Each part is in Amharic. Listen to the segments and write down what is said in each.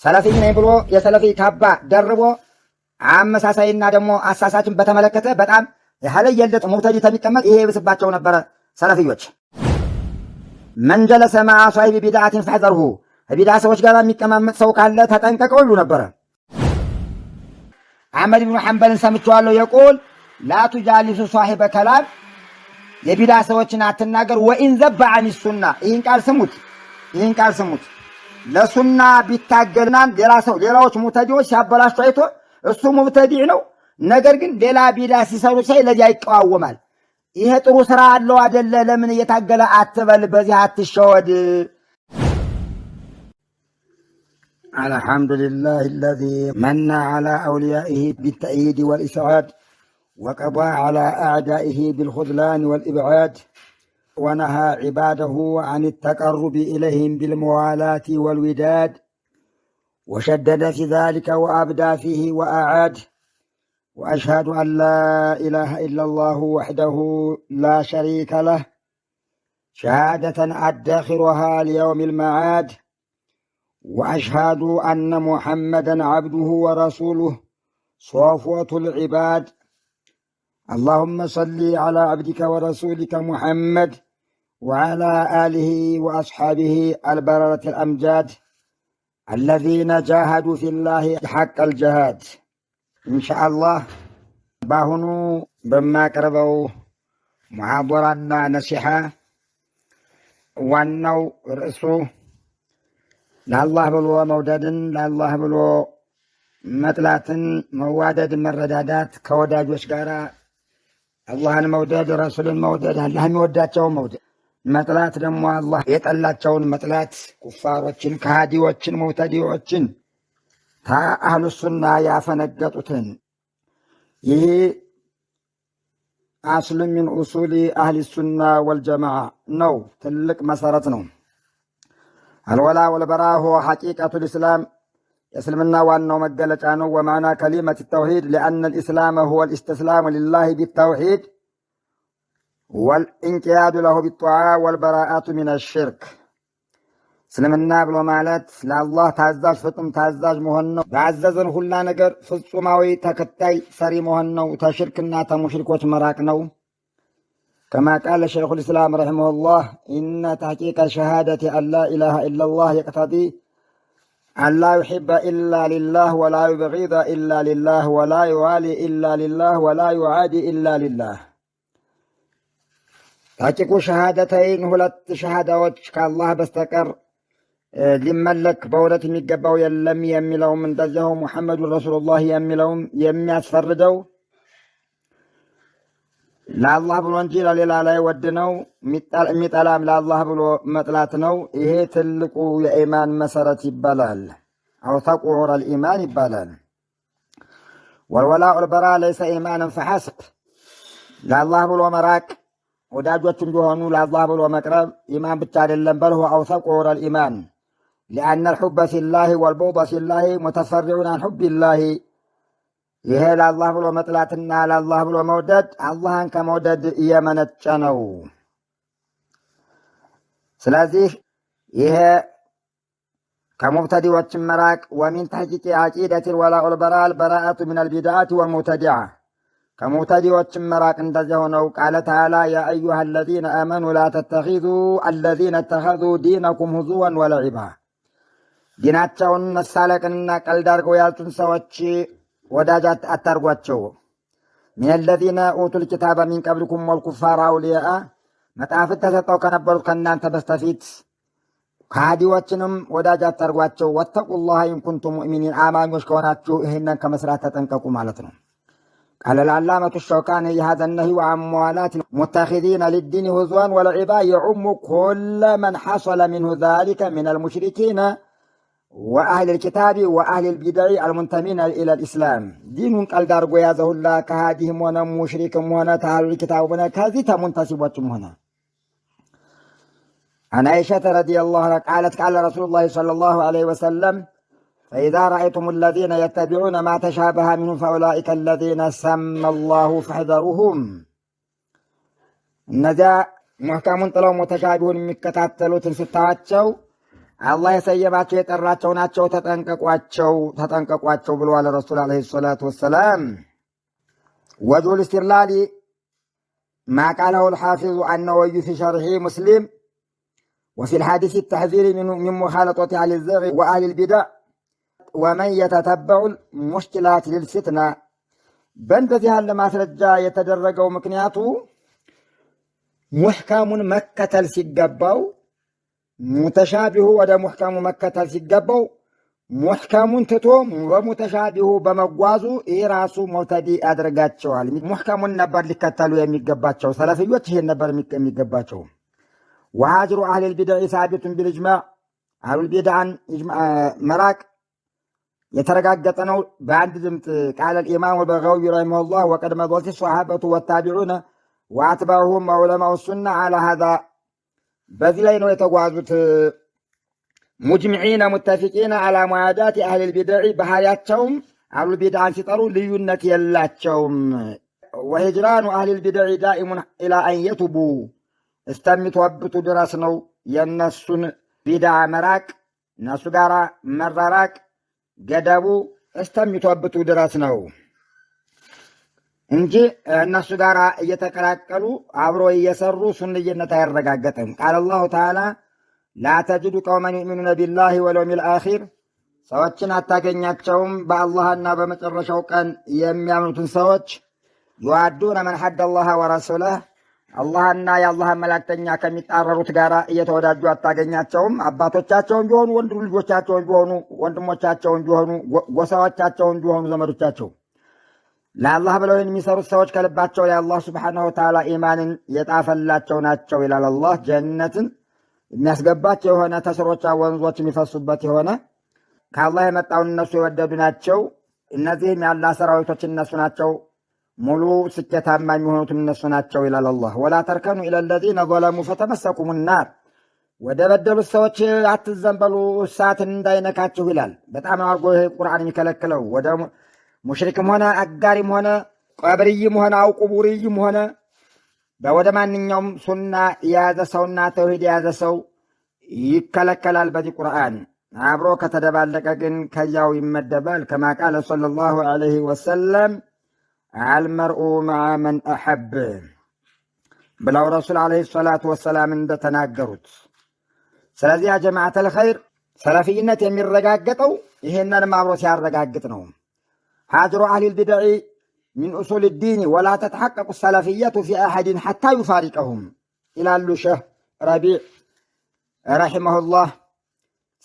ሰለፊ ነኝ ብሎ የሰለፊ ካባ ደርቦ አመሳሳይና ደግሞ አሳሳችን በተመለከተ በጣም ያለየለት ሙብተዲ ተሚቀመጥ ይሄ ይብስባቸው ነበር ሰለፊዎች። መን ጀለሰ መዓ ሷሂቢ ቢድዓቲን ፈሕዘርሁ ቢድዓ ሰዎች ጋር የሚቀማመጥ ሰው ካለ ተጠንቀቀው ይሉ ነበር። አሕመድ ብኑ ሐንበልን ሰምቼዋለሁ የቁል ላ ቱጃሊሱ ሷሂበ ከላም የቢድዓ ሰዎችን አትናገር ወኢን ዘበ ዐን ሱና። ይህን ቃል ስሙት። ለሱና ቢታገልና ሌላዎች ሙብተዲዎች ሲያበላሹ አይቶ እሱ ሙብተዲዕ ነው፣ ነገር ግን ሌላ ቢድዓ ሲሰሩ ሳይ ለዚያ ይቀዋወማል። ይሄ ጥሩ ስራ አለው አይደለ? ለምን እየታገለ አትበል፣ በዚህ አትሸወድ። አልሐምዱሊላህ አለዚ መና ዐላ አውሊያኢሂ ቢተእይድ ወልኢስዓድ ወቀዳ ዐላ አዕዳኢሂ ቢልኹዝላን ወልኢብዓድ ونهى عباده عن التقرب إليهم بالموالاة والوداد وشدد في ذلك وأبدى فيه وأعاد وأشهد أن لا إله إلا الله وحده لا شريك له شهادة أدخرها ليوم المعاد وأشهد أن محمدا عبده ورسوله صفوة العباد اللهم صل على عبدك ورسولك محمد وعلى آله وأصحابه البررة الأمجاد الذين جاهدوا في الله حق الجهاد إن شاء الله باهنو بما قربوا محاضرنا نصيحة وانو رأسو لله بلو مودد لله بلو مطلات موادد مردادات كوداج وشقارا አላህን መውደድ ረሱልን መውደድ አላህ የሚወዳቸውን መውደድ መጥላት ደግሞ አላህ የጠላቸውን መጥላት ኩፋሮችን ከሃዲዎችን ሙብተዲዎችን ከአህሉ ሱና ያፈነገጡትን ይህ አስሉ ሚን ኡሱሊ አህሊ ሱና ወልጀማዓ ነው። ትልቅ መሰረት ነው። አልወላ ወልበራ ሁወ ሐቂቀቱል ኢስላም የእስልምና ዋናው መገለጫ ነው። ወማዕና ከሊመት ተውሂድ ሊአነ ልእስላም ሁወ ልእስትስላሙ ሊላህ ቢተውሂድ ወልእንቅያዱ ለሁ ቢጧዓ ወልበራአቱ ሚነ ሽርክ። እስልምና ብሎ ማለት ለአላህ ታዛዥ ፍጹም ታዛዥ መሆን ነው። በአዘዘን ሁላ ነገር ፍጹማዊ ተከታይ ሰሪ መሆን ነው። ተሽርክና ተሙሽሪኮች መራቅ ነው። ከማ ቃለ ሸይኹል ኢስላም ረሒመሁላህ ኢነ ተሕቂቀ ሸሃደቲ አን ላ ኢላሃ ኢለላህ የቅተዲ أن لا يحب إلا لله ولا يبغض إلا لله ولا يوالي إلا لله ولا يعادي إلا لله تحقيق شهادتين هلت شهادات كالله بستقر لملك بولة ميقباو يلم يميلهم من دزه محمد رسول الله يميلهم يمي أسفردو لا الله بلو انجيل للا لا يودنو ميتالام لا الله بلو مطلاتنو إيه تلقو يأيمان مسارة يبالال أو تقعر الإيمان يبالال والولاء البراء ليس إيمانا فحسب لا الله بلو مراك وداجوة جوهنو لا الله بلو مقرب إيمان بالتالي بل هو أو تقعر الإيمان لأن الحب في الله والبغض في الله متفرعون عن حب الله ይሄ ለአላህ ብሎ መጥላትና ለአላህ ብሎ መውደድ አላህን ከመውደድ እየመነጨ ነው። ስለዚህ ይሄ ከሙብተዲዎች መራቅ ወሚን ተሕቂቅ ዓቂደት ወላኡ ልበራል በራአቱ ሚን አልቢድዓት ወልሙብተዲዓ ከሙብተዲዎች መራቅ እንደዚያ ሆነው ቃለ ተዓላ ያ አዩሃ አለዚነ አመኑ ላ ተተኺዙ አለዚነ ተኸዙ ዲነኩም ሁዙወን ወለዒባ ዲናቸውን መሳለቅንና ቀልድ አድርገው ያዙትን ሰዎች ወዳጅ አታርጓቸው። ሚን አለዚነ ኡቱል ኪታበ ሚን ቀብሊኩም ወልኩፋር አውሊያአ መጽሐፍት ተሰጠው ከነበሩት ከእናንተ በስተፊት ከሃዲዎችንም ወዳጅ አታርጓቸው። ወተቁላህ ኢን ኩንቱም ሙእሚኒን አማኞች ከሆናችሁ ይህንን ከመስራት ተጠንቀቁ ማለት ነው። ቃለ ልዓላመቱ ሸውካኒ የሃዘ ነህዩ ዐን ሙዋላት ሙተኺዚነ ሊዲን ሁዝወን ወለዒባ የዑሙ ኩለ መን ሐሰለ ሚንሁ ዛሊከ ሚነል ሙሽሪኪነ وأهل الكتاب وأهل البدع المنتمين إلى الإسلام دين قال دارغو يا زهلا كهادهم وانا مشركم وانا تعالوا الكتاب وانا كذا منتسباتهم هنا. عن عائشة رضي الله عنها قالت قال رسول الله صلى الله عليه وسلم فإذا رأيتم الذين يتبعون ما تشابه منهم فأولئك الذين سمى الله فاحذروهم እነዚያ ሙሕከሙን ጥለው ሙተሻቢሁን የሚከታተሉትን ስታዋቸው አላህ የሰየማቸው የጠራቸው ናቸው፣ ተጠንቀቋቸው ብለዋል ረሱል ዓለይሂ ሰላቱ ወሰላም። ወጅሁል ኢስቲድላል ማ ቃለሁ አልሓፊዙ አነወዊ ፊ ሸርሒ ሙስሊም ወፊ ልሐዲስ ተሕዚር ሚን ሙኻለጠት አህሊ ዘግ ወአህሊ ልቢድዕ ወመን የተተበዑ ሙሽኪላት ልልፊትና። በእንደዚህ ያለ ማስረጃ የተደረገው ምክንያቱ ሙሕከሙን መከተል ሲገባው ሙተሻቢሁ ወደ ሙሕከሙ መከተል ሲገባው ሙሕከሙን ትቶ በሙተሻቢሁ በመጓዙ ይህ ራሱ ሙብተዲ ያደርጋቸዋል። ሙሕከሙን ነበር ሊከተሉ የሚገባቸው ሰለፍዮች፣ ይሄን ነበር የሚገባቸው። ወሃጅሩ አህሊል ቢድዕ ሳቢቱን ቢልእጅማዕ፣ አህሉል ቢድዓን መራቅ የተረጋገጠ ነው በአንድ ድምፅ። ቃለ ልኢማሙ በገዊ ረሂመሁላህ ወቀድ መضት ሰሓበቱ ወታቢዑነ ወአትባዑሁም ወዑለማኡ ሱና አላ ሃዛ። በዚህ ላይ ነው የተጓዙት። ሙጅሚዒነ ሙተፊቂነ አላ ሙዓዳት አህሊል ቢድዕ፣ ባህሪያቸውም አህሉል ቢድዓን ሲጠሩ ልዩነት የላቸውም። ወሂጅራኑ አህሊል ቢድዕ ዳኢሙን ኢላ አን የቱቡ፣ እስተሚተወብቱ ድረስ ነው የእነሱን ቢድዓ መራቅ፣ እነሱ ጋር መራራቅ ገደቡ እስተሚተወብቱ ድረስ ነው እንጂ እነሱ ጋር እየተቀላቀሉ አብሮ እየሰሩ ሱንይነት አይረጋገጥም። ቃል አላሁ ተዓላ ላ ተጅዱ ቀውመን ዩእሚኑነ ቢላሂ ወልየውሚል አኺር፣ ሰዎችን አታገኛቸውም በአላህና በመጨረሻው ቀን የሚያምኑትን ሰዎች ዩዋዱነ መን ሐደ አላህ ወረሱለህ፣ አላህና የአላህን መላእክተኛ ከሚጣረሩት ጋር እየተወዳጁ አታገኛቸውም። አባቶቻቸውን ቢሆኑ ወንድ ልጆቻቸውን ቢሆኑ ወንድሞቻቸውን ቢሆኑ ጎሳዎቻቸውን ቢሆኑ ዘመዶቻቸው ለአላህ ብለው የሚሰሩት ሰዎች ከልባቸው ላይ አላህ ሱብሓነሁ ወተዓላ ኢማንን የጣፈላቸው ናቸው ይላል አላህ። ጀነትን የሚያስገባቸው የሆነ ተስሮቿ ወንዞች የሚፈሱበት የሆነ ከአላህ የመጣውን እነሱ የወደዱ ናቸው። እነዚህም የአላህ ሰራዊቶች እነሱ ናቸው። ሙሉ ስኬታማ የሚሆኑትም እነሱ ናቸው ይላል አላህ። ወላ ተርከኑ ኢለለዚነ ዘለሙ ፈተመሰኩም ናር፣ ወደ በደሉት ሰዎች አትዘንበሉ እሳትን እንዳይነካችሁ ይላል። በጣም አርጎ ይሄ ቁርአን የሚከለክለው ወደ ሙሽሪክም ሆነ አጋሪም ሆነ ቀብርይም ሆነ አውቁቡርይም ሆነ ወደ ማንኛውም ሱና የያዘ ሰውና ተውሂድ የያዘ ሰው ይከለከላል በዚህ ቁርአን። አብሮ ከተደባለቀ ግን ከያው ይመደባል። ከማ ቃለ ሰለላሁ ዐለይሂ ወሰለም አልመርኡ መዓ መን አሐብ ብለው ረሱል ዐለይሂ ሰላቱ ወሰላም እንደተናገሩት። ስለዚህ ያ ጀማዓተል ኸይር ሰለፊይነት የሚረጋገጠው ይሄንንም አብሮ ሲያረጋግጥ ነው። ሃጅሩ አህሊል ቢድዕ ሚን ኡሱል ዲን ወላ ተተሐቀቁ ሰለፊየቱ ፊ አሐድን ሐታ ዩፋሪቀሁም ይላሉ ሼህ ረቢዕ ረሒመሁላህ።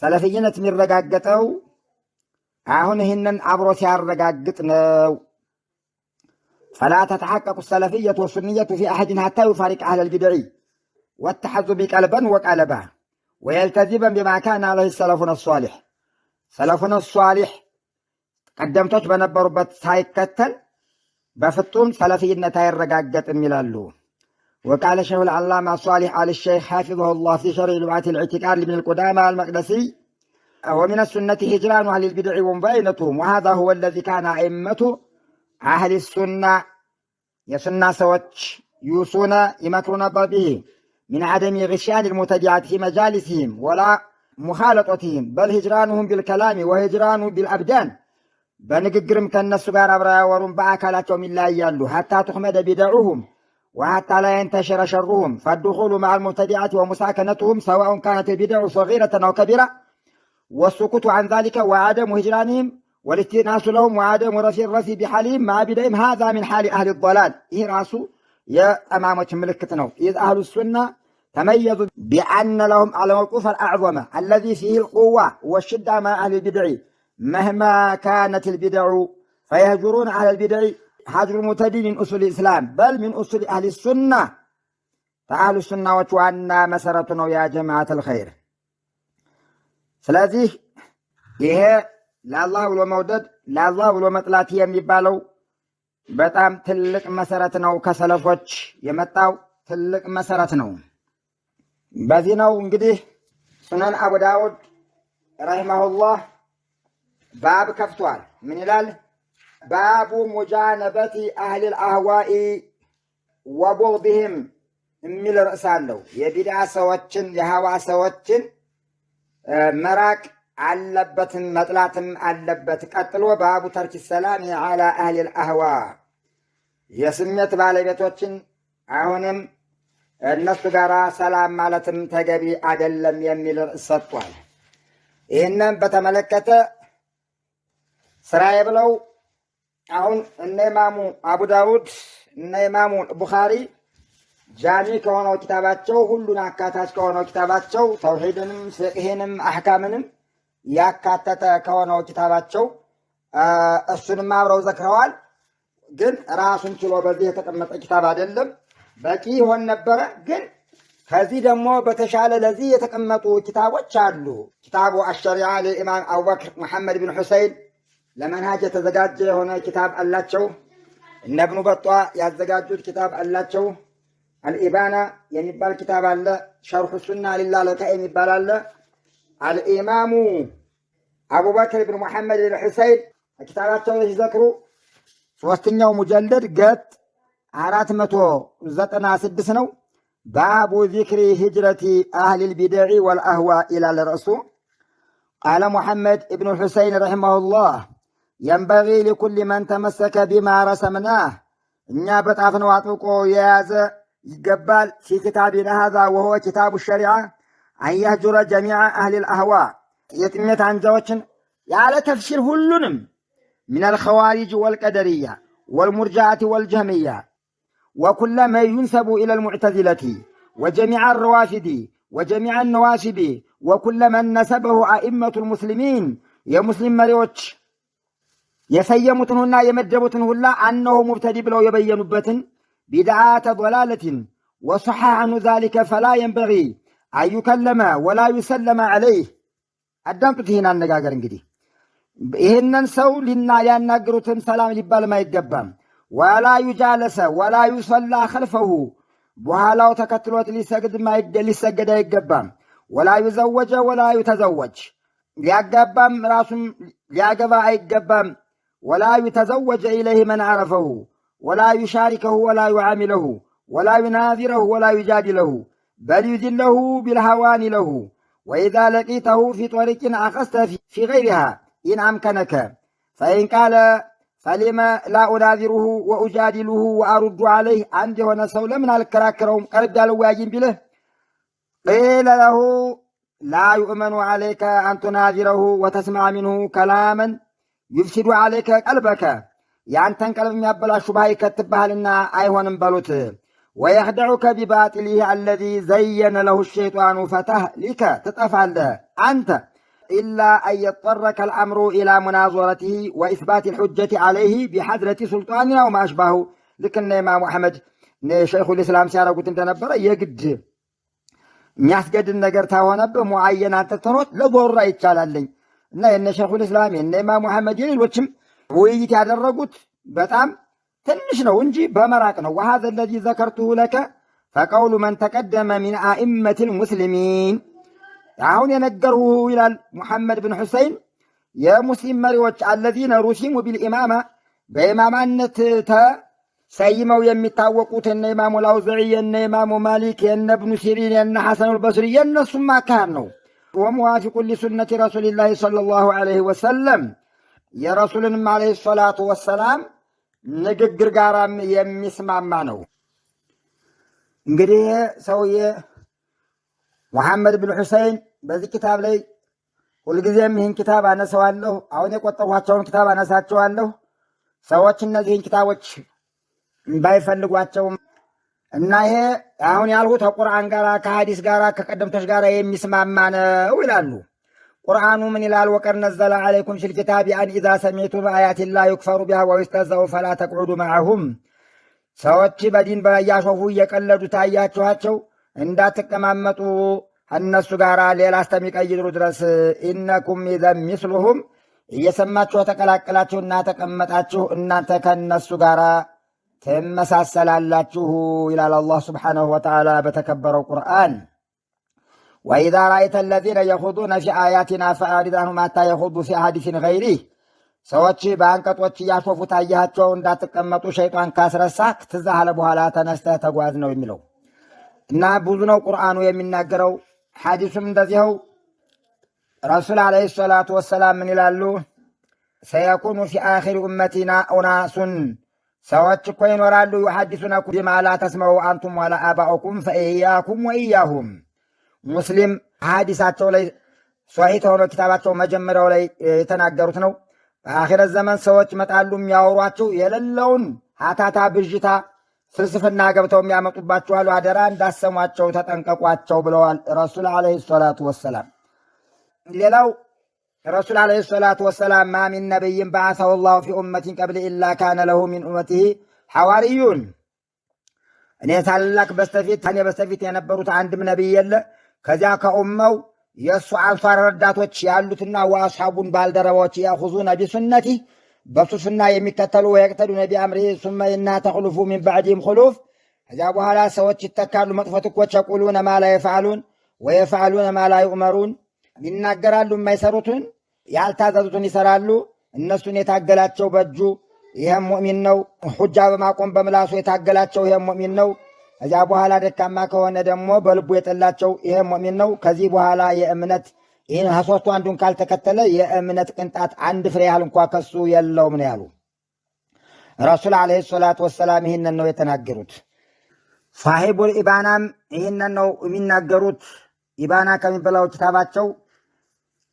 ሰለፊይነት የሚረጋገጠው አሁን ይህንን አብሮ ሲያረጋግጥ ነው። ፈላ ተተሐቀቁ ሰለፊየቱ ወሱንየቱ ፊ አሐድን ሐታ ዩፋሪቀ አህለል ቢድዕ ወተሐዙቢ ቀልበን ወቀለባ ወየልተዚመን ቢማ ካነ ዐለይሂ ሰለፉነ ሷሊሕ፣ ሰለፉነ ሷሊሕ ቀደምቶች በነበሩበት ሳይከተል በፍጡም ሰለፊይነት አይረጋገጥም ይላሉ። ወቃለ ሸይኹ ልዓላማ ሷሊሕ አል ሸይኽ ሓፊظሁ ላህ ፊ ሸርሒ ሉምዓት ልዕቲቃድ ልብን ልቁዳማ አልመቅደሲ ወሚን ሱነቲ ሂጅራኑ አህሊ ልቢድዕ ወሙባይነቱሁም ወሃዛ ሁወ ለዚ ካነ አኢመቱ አህሊ ሱና፣ የሱና ሰዎች ዩሱነ ይመክሩ ነበር ብሂ ሚን ዓደሚ ግሽያን ልሙተዲዓት ፊ መጃሊስህም ወላ ሙኻለጦትህም በል ሂጅራኑሁም ቢልከላሚ ወሂጅራኑ ቢልአብዳን፣ በንግግርም ከነሱ ጋር አብረው ያወሩም በአካላቸውም ይለያያሉ። ሐታ ትሕመደ ቢድዑሁም ወሐታ ላ የንተሽረ ሸሩሁም ፈድኹሉ መዓ ልሙብተዲዓት ወሙሳከነቱሁም ሰዋኡን ካነት ልቢድዑ ሰጊረተን አው ከቢራ ወሱኩቱ ዐን ዛሊከ ወዐደሙ ሂጅራንህም ወልእስቲእናሱ ለሁም ወዐደሙ ረፊ ቢሓሊህም መዓ ቢድዕም ሃዛ ሚን ሓሊ አህሊ ضላል። ይህ ራሱ የጠማሞች ምልክት ነው። ኢዝ አህሉ ሱና ተመየዙ ቢአነ ለሁም አልመውቁፍ አልአዕዘመ አለዚ ፊህ ልቁዋ ወሽዳ መዓ አህሊ ልቢድዕ መህማ ካነት ልቢድዑ ፈየህጁሩን አህለ ልቢድዕ ሀጅሩ ሙተዲ ሚን ኡሱል ልእስላም በል ሚን ኡሱል አህሊ ሱና፣ ከአህሉ ሱናዎች ዋና መሰረቱ ነው ያ ጀማዓት ልኸይር። ስለዚህ ይሄ ለአላህ ብሎ መውደድ ለአላህ ብሎ መጥላት የሚባለው በጣም ትልቅ መሰረት ነው። ከሰለፎች የመጣው ትልቅ መሰረት ነው። በዚህ ነው እንግዲህ ሱነን አቡ ዳውድ ረሂመሁላህ ባብ ከፍቷል። ምን ይላል? ባቡ ሙጃነበቲ አህሊል አህዋኢ ወቡግድህም የሚል ርዕስ አለው። የቢድዓ ሰዎችን የሀዋ ሰዎችን መራቅ አለበትም መጥላትም አለበት። ቀጥሎ ባቡ ተርኪ ሰላም ዐላ አህሊል አህዋ የስሜት ባለቤቶችን አሁንም እነሱ ጋር ሰላም ማለትም ተገቢ አይደለም የሚል ርዕስ ሰጥቷል። ይህንም በተመለከተ ስራዬ ብለው አሁን እነ ኢማሙ አቡ ዳውድ እነ ኢማሙ ቡኻሪ ጃሚ ከሆነው ኪታባቸው ሁሉን አካታች ከሆነው ኪታባቸው ተውሂድንም ፍቅህንም አሕካምንም ያካተተ ከሆነው ኪታባቸው እሱንም አብረው ዘክረዋል። ግን ራሱን ችሎ በዚህ የተቀመጠ ኪታብ አይደለም። በቂ ይሆን ነበረ። ግን ከዚህ ደግሞ በተሻለ ለዚህ የተቀመጡ ኪታቦች አሉ። ኪታቡ አሸሪዓ ለኢማም አቡበክር መሐመድ ብን ሁሰይን ለመንሃጅ የተዘጋጀ የሆነ ኪታብ አላቸው። እነ እብኑ በጧ ያዘጋጁት ኪታብ አላቸው። አልኢባና የሚባል ኪታብ አለ። ሸርሑ ሱና ሊላለካ የሚባል አለ። አልኢማሙ አቡበክር ብን መሐመድ ብን ሁሰይን ኪታባቸው ሲዘክሩ ሶስተኛው ሙጀለድ ገጥ 496 ነው። ባቡ ዚክሪ ሂጅረቲ አህሊል ቢድዕ ወልአህዋ ይላል ርዕሱ። ቃለ ሙሐመድ እብኑ ሁሰይን ረሒመሁላህ የንበጊ ሊኩል መን ተመሰከ ቢማ ረሰምናህ እኛ በጣፍነው አጥብቆ የያዘ ይገባል። ፊ ኪታቢና ሃዛ ወሁወ ኪታቡ ሸሪዓ አንየህጁረ ጀሚዐ አህሊል አህዋ የጥሜት አንጃዎችን ያለ ተፍሲር ሁሉንም ሚነል ኸዋሪጅ ወልቀደርያ ወልሙርጃአት ወልጀህምያ ወኩለ መን ዩንሰቡ ኢለል ሙዕተዚለቲ ወጀሚዐ ረዋፊዲ ወጀሚዐ ነዋሲቢ ወኩለ መን ነሰበሁ አኢመቱል ሙስሊሚን የሙስሊም መሪዎች የሰየሙትን ሁላ የመደቡትን ሁላ አነሁ ሙብተዲ ብለው የበየኑበትን ቢድዓተ ضላለትን ወሰሐ ዐንሁ ዛሊከ ፈላ የንበጊ አዩከለመ ወላ ዩሰለመ ዐለይህ። አዳምጡት ይህን አነጋገር እንግዲህ ይህንን ሰው ሊያናግሩትን ሰላም ሊባልም አይገባም። ወላ ዩጃለሰ ወላ ዩሰላ ኸልፈሁ በኋላው ተከትሎት ሊሰገድ አይገባም። ወላ ዩዘወጀ ወላ ዩተዘወጅ ሊያጋባም ራሱም ሊያገባ አይገባም። ወላ ዩተዘወጀ ኢለይህ መን ዐረፈሁ ወላ ዩሻሪከሁ ወላ ዩዓሚለሁ ወላ ዩናዚረሁ ወላ ዩጃዲለሁ በል ዩዝለሁ ቢልሃዋኒ ለሁ ወኢዛ ለቂተሁ ፊ ጦሪቅን አኸስተ ፊ ገይሪሃ ኢን አምከነከ ፈኢን ቃለ ፈሊመ ላ ኡናዚሩሁ ወኡጃዲሉሁ ወአሩዱ ዐለይህ። አንድ የሆነ ሰው ለምን አልከራከረውም ቀርብ ያልወያይም ቢልህ ቂለ ለሁ ላ ዩእመኑ ዐለይከ አንቱናዚረሁ ወተስማዕ ሚንሁ ከላመን ዩፍሲዱ ዐለይከ ቀልበከ የአንተን ቀልብ የሚያበላሹ ባህ ይከትብሃልና አይሆንም በሉት። ወየኽደዑከ ቢባጢሊህ አለዚ ዘየነ ለሁ ሸይጣኑ ፈተህሊከ ትጠፋለህ አንተ ኢላ አንየጠረከ ልአምሩ ኢላ ሙናዞረቲህ ወኢስባት ልሑጀቲ ዐለይህ ቢሐድረቲ ሱልጣን አው ማሽባሁ። ልክ እነ ኢማሙ አሕመድ ሸይኹል ኢስላም ሲያደርጉት እንደነበረ የግድ የሚያስገድን ነገር ታሆነብህ ሙዓየን አንተ ተኖት ለጎራ ይቻላለኝ እና የነ ሸይኹል ኢስላም የነ ኢማሙ አሕመድ የሌሎችም ውይይት ያደረጉት በጣም ትንሽ ነው እንጂ በመራቅ ነው። ወሃዘ ለዚ ዘከርቱሁ ለከ ፈቀውሉ መን ተቀደመ ሚን አኢመት ልሙስሊሚን አሁን የነገርሁ ይላል ሙሐመድ ብን ሁሰይን የሙስሊም መሪዎች አለዚነ ሩሲሙ ቢልኢማማ በኢማማነት ተሰይመው የሚታወቁት የነ ኢማሙ ላውዝዒ የነ ኢማሙ ማሊክ የነ እብኑ ሲሪን የነ ሐሰኑል በስሪ የነሱም አካል ነው። ወሙዋፊቁን ሊሱነቲ ረሱሊላሂ ሰለላሁ ዐለይሂ ወሰለም የረሱልንም ዐለይሂ ሰላቱ ወሰላም ንግግር ጋራም የሚስማማ ነው። እንግዲህ ሰውዬ ሙሐመድ ብን ሁሰይን በዚህ ኪታብ ላይ ሁልጊዜም ይህን ኪታብ አነሳዋለሁ። አሁን የቆጠሯቸውን ኪታብ አነሳቸዋለሁ። ሰዎች እነዚህን ኪታቦች ባይፈልጓቸውም እና ይሄ አሁን ያልሁት ከቁርአን ጋር ከሐዲስ ጋር ከቀደምቶች ጋር የሚስማማ ነው ይላሉ። ቁርአኑ ምን ይላል? ወቀድ ነዘለ ዐለይኩም ፊል ኪታቢ አን ኢዛ ሰሚዕቱም አያቲላሂ ዩክፈሩ ቢሃ ወዩስተህዘኡ ፈላ ተቅዑዱ መዐሁም። ሰዎች በዲን እያሾፉ እየቀለዱ ታያችኋቸው እንዳትቀማመጡ እነሱ ጋር ሌላ እስከሚቀይሩ ድረስ ኢነኩም ኢዘን ሚስሉሁም እየሰማችሁ ተቀላቀላችሁና ተቀመጣችሁ እናንተ ከእነሱ ጋር ትመሳሰላላችሁ ይላል አላህ ስብሓነሁ ወተዓላ በተከበረው ቁርአን። ወኢዛ ረአይተ አለዚነ የኹዱነ ፊ አያቲና ፈአዕሪድ ዐንሁም ሐታ የኹዱ ፊ ሐዲሲን ገይሪህ። ሰዎች በአንቀጾች እያሾፉ ታያቸው እንዳትቀመጡ ሸይጣን ካስረሳህ ትዝ አለ በኋላ ተነስተህ ተጓዝ ነው የሚለው እና ብዙ ነው ቁርአኑ የሚናገረው። ሐዲሱም እንደዚያው ረሱል ዓለይሂ ሰላቱ ወሰላም ምን ይላሉ? ሰየኩኑ ፊ አኺሪ ኡመቲና ኡናሱን ሰዎች እኮ ይኖራሉ ዩሐዲሱነኩም ቢማ ላ ተስመዑ አንቱም ወላ አባኡኩም ፈኢያኩም ወኢያሁም። ሙስሊም ሐዲሳቸው ላይ ሷሂህ ሆኖ ኪታባቸው መጀመሪያው ላይ የተናገሩት ነው። በአኺረት ዘመን ሰዎች ይመጣሉ የሚያወሯቸው የሌለውን ሀታታ ብዥታ ፍልስፍና ገብተው የሚያመጡባችኋል። አደራ እንዳሰሟቸው ተጠንቀቋቸው ብለዋል ረሱል ዓለይሂ ሰላቱ ወሰላም። ሌላው ረሱል ዓለይሂ ሰላቱ ወሰላም ማ ሚን ነቢይን በዓሰሁ ላሁ ፊ ኡመቲን ቀብል ኢላ ካነ ለሁ ሚን ኡመቲሂ ሐዋርዩን። እኔ ታላቅ ከኔ በስተፊት የነበሩት አንድም ነቢይ የለ ከዚያ ከኡመው የእሱ አንሷር ረዳቶች ያሉትና ወአስሓቡን ባልደረባዎች ያኹዙነ ቢሱነቲ በሱ ሱና የሚከተሉ ወየቅተዱነ ቢአምሪሂ ሱመ ኢና ተኽሉፉ ሚን ባዕድህም ኹሉፍ። ከዚያ በኋላ ሰዎች ይተካሉ መጥፎ ትኮች የቁሉነ ማ ላ የፍዓሉን ወየፍዓሉነ ማ ላ ዩእመሩን። ይናገራሉ የማይሰሩትን ያልታዘዙትን ይሰራሉ። እነሱን የታገላቸው በእጁ ይህም ሙእሚን ነው። ሁጃ በማቆም በምላሱ የታገላቸው ይህም ሙእሚን ነው። ከዚያ በኋላ ደካማ ከሆነ ደግሞ በልቡ የጠላቸው ይህም ሙእሚን ነው። ከዚህ በኋላ የእምነት ይህን ከሦስቱ አንዱን ካልተከተለ የእምነት ቅንጣት አንድ ፍሬ ያህል እንኳ ከሱ የለውም ነው ያሉ ረሱል ዓለይሂ ሰላቱ ወሰላም። ይህንን ነው የተናገሩት። ሳሒቡል ኢባናም ይህንን ነው የሚናገሩት። ኢባና ከሚበላው ኪታባቸው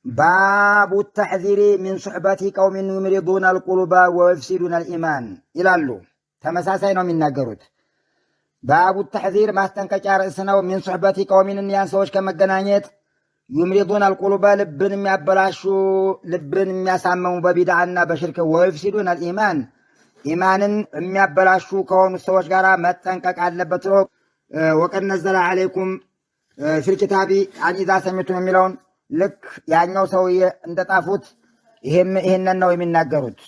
ባቡ ተሕዚሪ ሚን ሱሕበቲ ቀውሚን ዩምሪዱነ አልቁሉበ ወዩፍሲዱነ አልኢማን ይላሉ። ተመሳሳይ ነው የሚናገሩት። ባቡ ተሕዚር ማስጠንቀቂያ ርዕስ ነው። ሚን ሱሕበቲ ቀውሚን ያን ሰዎች ከመገናኘት ዩምሪዱነ አልቁሉበ ልብን የሚያበላሹ ልብን የሚያሳመሙ በቢድዓና በሽርክ ወዩፍሲዱነ አልኢማን ኢማንን የሚያበላሹ ከሆኑ ሰዎች ጋር መጠንቀቅ አለበት ነው። ወቀድ ነዘለ ዓለይኩም ፊል ኪታቢ አን ኢዛ ሰሚዕቱም የሚለውን ልክ ያኛው ሰውዬ እንደጣፉት ይህንን ነው የሚናገሩት።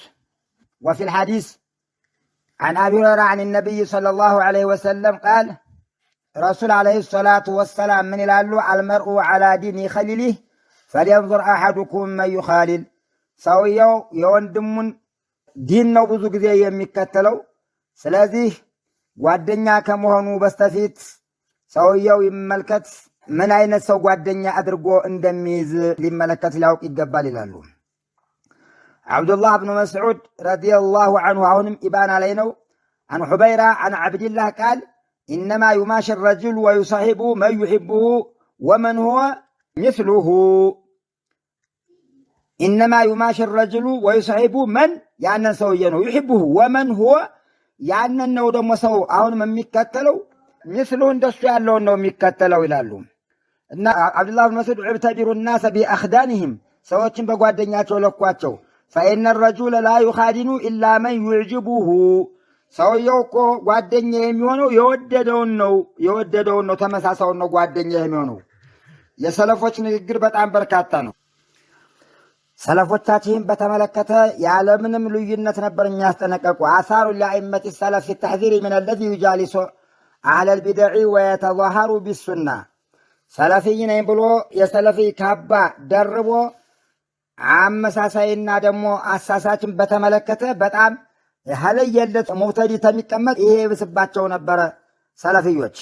ወፊል ሐዲስ አን አቢ ሁረይራ አን ነቢይ ሰለላሁ ዐለይሂ ወሰለም ቃል ረሱል ዐለይሂ ሰላቱ ወሰላም ምን ይላሉ? አልመርኡ ዐላ ዲኒ ኸሊሊህ ፈልየንዙር አሐዱኩም መን ዩኻሊል። ሰውየው የወንድሙን ዲን ነው ብዙ ጊዜ የሚከተለው። ስለዚህ ጓደኛ ከመሆኑ በስተፊት ሰውየው ይመልከት ምን አይነት ሰው ጓደኛ አድርጎ እንደሚይዝ ሊመለከት ሊያውቅ ይገባል ይላሉ። ዓብዱላህ ብኑ መስዑድ ረዲየላሁ ዐንሁ አሁንም ኢባና ላይ ነው። አን ሑበይራ አን ዓብድላህ ቃል ኢነማ ዩማሽ ረጅሉ ወዩሰሒቡ መን ዩሕቡሁ ወመን ሁወ ምስሉሁ። ኢነማ ዩማሽ ረጅሉ ወዩሰሒቡ መን ያንን ሰውዬ ነው፣ ዩሕቡሁ ወመን ሁወ ያንን ነው ደግሞ ሰው አሁንም የሚከተለው ምስሉሁ እንደሱ ያለውን ነው የሚከተለው ይላሉ። እና ዓብዱላህ ብን መስዑድ ዕብተቢሩ ናሰ ቢአኽዳንህም ሰዎችን በጓደኛቸው ለኳቸው። ፈኢነ ረጁለ ላ ዩኻዲኑ ኢላ መን ዩዕጅቡሁ ሰውየው እኮ ጓደኛ የሚሆነው የወደደውን ነው ተመሳሳውን ነው ጓደኛ የሚሆነው። የሰለፎች ንግግር በጣም በርካታ ነው። ሰለፎቻችንን በተመለከተ ያለምንም ልዩነት ነበር የሚያስጠነቀቁ። አሳሩ ለአኢመቲ ሰለፍ ፊ ተሕዚሪ ምን አለዚ ዩጃሊሱ አህለል ቢድዕ ወየተዛሃሩ ቢሱና። ሰለፊይ ነኝ ብሎ የሰለፊ ካባ ደርቦ አመሳሳይና ደግሞ አሳሳችን በተመለከተ በጣም ሀለየለት ሙብተዲ ተሚቀመጥ ይሄ ይብስባቸው ነበረ ሰለፊዮች።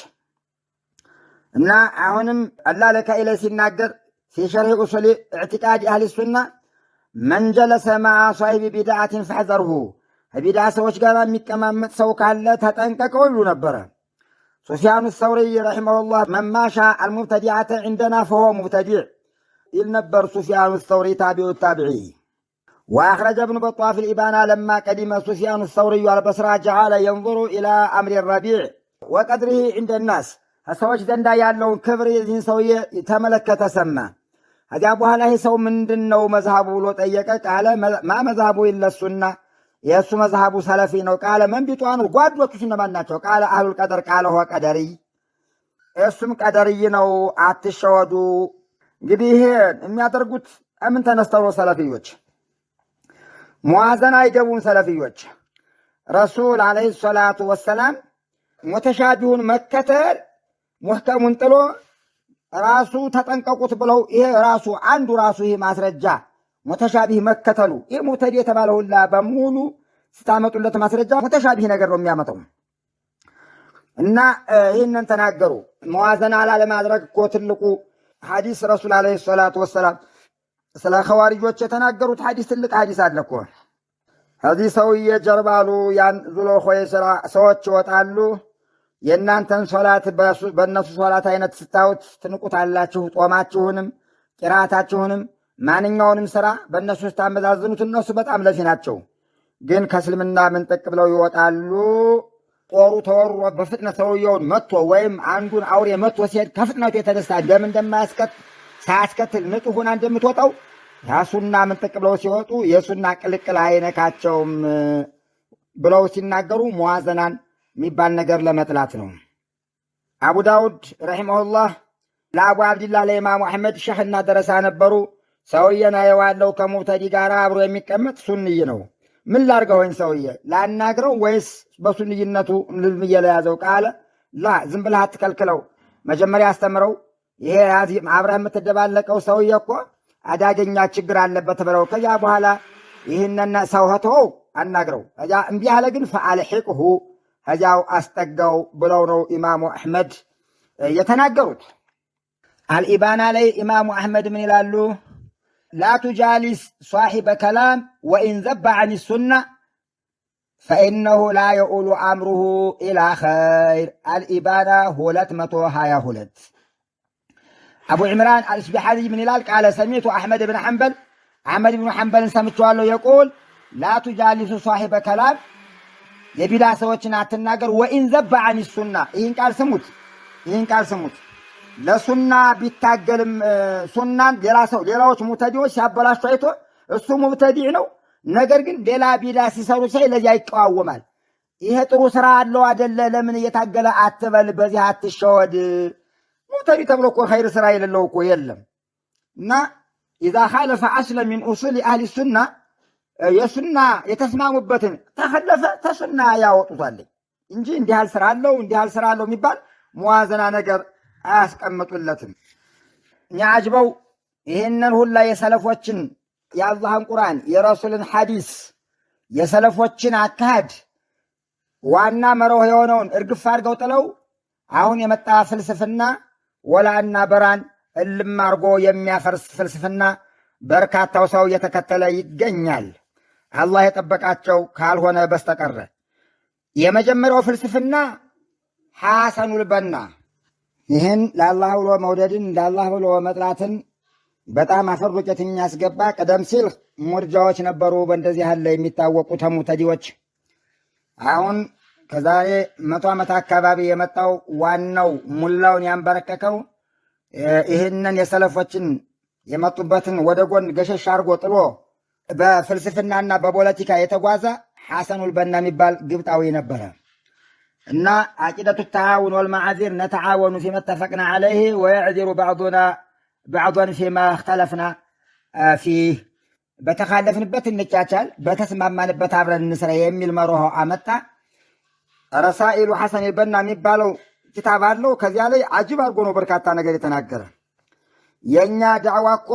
እና አሁንም አላህ ለካኢለ ሲናገር ፊ ሸርሒ ኡሱሊ ኢዕቲቃድ አህሊ ሱና መን ጀለሰ መዓ ሷሂቢ ቢድዓትን ፈሕዘርሁ ከቢድዓ ሰዎች ጋር የሚቀማመጥ ሰው ካለ ተጠንቀቀው ይሉ ነበረ። ሱፊያኑ ሰውሪ ረሒመሁላህ መማሻ አልሙብተዲዓተ ዒንደና ፈሆ ሙብተዲዕ ይል ነበር። ሱፊያኑ ሰውሪ ታቢዑ ታቢዒ። ወአኽረጀ እብኑ በጧ ፊል ኢባና ለማ ቀዲመ ሱፊያኑ ሰውሪዩ አልበስራ ጀዓለ የንظሩ ኢላ አምሪ ረቢዕ ወቀድሪሂ ዒንደ ናስ ከሰዎች ዘንዳ ያለውን ክብር የዚህን ሰውዬ ተመለከተ ሰማ። ከዚያ በኋላ ይህ ሰው ምንድን ነው መዝሃቡ ብሎ ጠየቀ። ቃለ ማ መዝሃቡ ይለሱና የእሱ መዝሃቡ ሰለፊ ነው። ቃለ መንቢጧኑ ጓዶቹ እነማን ናቸው? ቃለ አህሉል ቀደር ቃለ ሆ ቀደርይ እሱም ቀደርይ ነው፣ አትሸወዱ። እንግዲህ ይሄ የሚያደርጉት እምን ተነስተው ነው ሰለፊዮች? ሙዋዘና አይገቡም ሰለፊዮች። ረሱል ዓለይሂ ሰላቱ ወሰላም ሙተሻቢሁን መከተል ሙህከሙን ጥሎ ራሱ ተጠንቀቁት ብለው ይሄ ራሱ አንዱ ራሱ ይሄ ማስረጃ ሙተሻቢህ መከተሉ ይህ ሙብተዲ የተባለ ሁላ በሙሉ ስታመጡለት ማስረጃ ሙተሻቢህ ነገር ነው የሚያመጣው። እና ይህንን ተናገሩ። መዋዘና ላለማድረግ እኮ ትልቁ ሐዲስ ረሱል ዓለይሂ ሰላቱ ወሰላም ስለ ኸዋሪጆች የተናገሩት ሐዲስ ትልቅ ሐዲስ አለ እኮ። ከዚህ ሰውዬ ጀርባሉ ያን ዙሎ ኾይ ሰዎች ይወጣሉ። የእናንተን ሶላት በእነሱ ሶላት አይነት ስታዩት ትንቁታላችሁ። ጦማችሁንም ቂራአታችሁንም ማንኛውንም ስራ በእነሱ ስታመዛዝኑት እነሱ በጣም ለፊ ናቸው። ግን ከእስልምና ምንጥቅ ብለው ይወጣሉ። ጦሩ ተወርሮ በፍጥነት ሰውየውን መጥቶ ወይም አንዱን አውሬ መጥቶ ሲሄድ ከፍጥነቱ የተነሳ ደም ሳያስከትል ንጹሕ ሆና እንደምትወጣው ያሱና ምንጥቅ ብለው ሲወጡ የሱና ቅልቅል አይነካቸውም ብለው ሲናገሩ ሙዋዘናን የሚባል ነገር ለመጥላት ነው። አቡ ዳውድ ረሒመሁላህ ለአቡ አብድላህ ለኢማሙ አሕመድ ሸህና ደረሳ ነበሩ። ሰውየን አየዋለው ከሙብተዲ ጋር አብሮ የሚቀመጥ ሱንይ ነው። ምን ላርገው ወይን ሰውዬ ላናግረው ወይስ በሱንይነቱ ልዝምዬ ለያዘው? ቃለ ላ ዝም ብለህ አትከልክለው፣ መጀመሪያ አስተምረው። ይሄ አብረህ የምትደባለቀው ሰውዬ እኮ አዳገኛ ችግር አለበት ብለው ከዚያ በኋላ ይህንን ሰው ተወው አናግረው። ከዚያ እምቢ አለ ግን ፈአልሒቅሁ ከዚያው አስጠጋው ብለው ነው ኢማሙ አሕመድ የተናገሩት። አልኢባና ላይ ኢማሙ አሕመድ ምን ይላሉ? ላ ቱጃሊስ ሷሒበ ከላም ወኢን ዘባ ዐን ሱና ፈኢነሁ ላ የኡሉ አምሩሁ ኢላ ኸይር። አልኢባና 222 አቡ ዕምራን አልእስቢሓኒ ምን ይላል? ቃለ ሰሚቱ አሕመድ ብን ሐንበል አሕመድ ብን ሐንበልን ሰምቼዋለሁ የቁል ላ ቱጃሊሱ ሷሒበ ከላም የቢዳ ሰዎችን አትናገር፣ ወኢን ዘባ ዐን ሱና። ይህን ቃል ስሙት። ለሱና ቢታገልም ሱናን ሌላዎች ሙብተዲዎች ሲያበላሹ አይቶ እሱ ሙብተዲዕ ነው፣ ነገር ግን ሌላ ቢዳ ሲሰሩ ሳይ ለዚያ ይቀዋወማል። ይሄ ጥሩ ስራ አለው አደለ? ለምን እየታገለ አትበል፣ በዚህ አትሸወድ። ሙብተዲ ተብሎ እኮ ኸይር ስራ የሌለው እኮ የለም። እና ኢዛ ኻለፈ አስለ ሚን ኡሱል አህሊ ሱና የሱና የተስማሙበትን ተኸለፈ ተሱና ያወጡታል እንጂ እንዲህ ያህል ስራ አለው የሚባል ሙዋዘና ነገር አያስቀምጡለትም። እኛ አጅበው ይህንን ሁላ የሰለፎችን የአላህን ቁርአን የረሱልን ሐዲስ የሰለፎችን አካሄድ ዋና መርህ የሆነውን እርግፍ አድርገው ጥለው አሁን የመጣ ፍልስፍና ወላና በራን እልም አድርጎ የሚያፈርስ ፍልስፍና በርካታው ሰው እየተከተለ ይገኛል። አላህ የጠበቃቸው ካልሆነ በስተቀረ የመጀመሪያው ፍልስፍና ሐሰኑል በና ይህን ለአላህ ብሎ መውደድን ለአላህ ብሎ መጥላትን በጣም አፈር ዱቄት የሚያስገባ ቀደም ሲል ሙርጃዎች ነበሩ፣ በእንደዚህ ያለ የሚታወቁ ሙብተዲዎች። አሁን ከዛሬ 100 ዓመት አካባቢ የመጣው ዋናው ሙላውን ያንበረከከው ይህንን የሰለፎችን የመጡበትን ወደ ጎን ገሸሽ አድርጎ ጥሎ በፍልስፍናና በፖለቲካ የተጓዘ ሐሰኑል በና የሚባል ግብጣዊ ነበረ። እና አቂደቱ ተዓውን ወልመዓዚር ነተዓወኑ ፊማ ተፈቅና ዐለይህ ወየዕዚሩ ባዕዱን ፊማ እኽተለፍና ፊህ፣ በተኻለፍንበት እንቻቻል፣ በተስማማንበት አብረን እንስራ የሚል መርሆ አመጣ። ረሳኢሉ ሐሰን በና የሚባለው ኪታብ አለው። ከዚያ ላይ አጅብ አድርጎ ነው በርካታ ነገር የተናገረ። የእኛ ዳዕዋ እኮ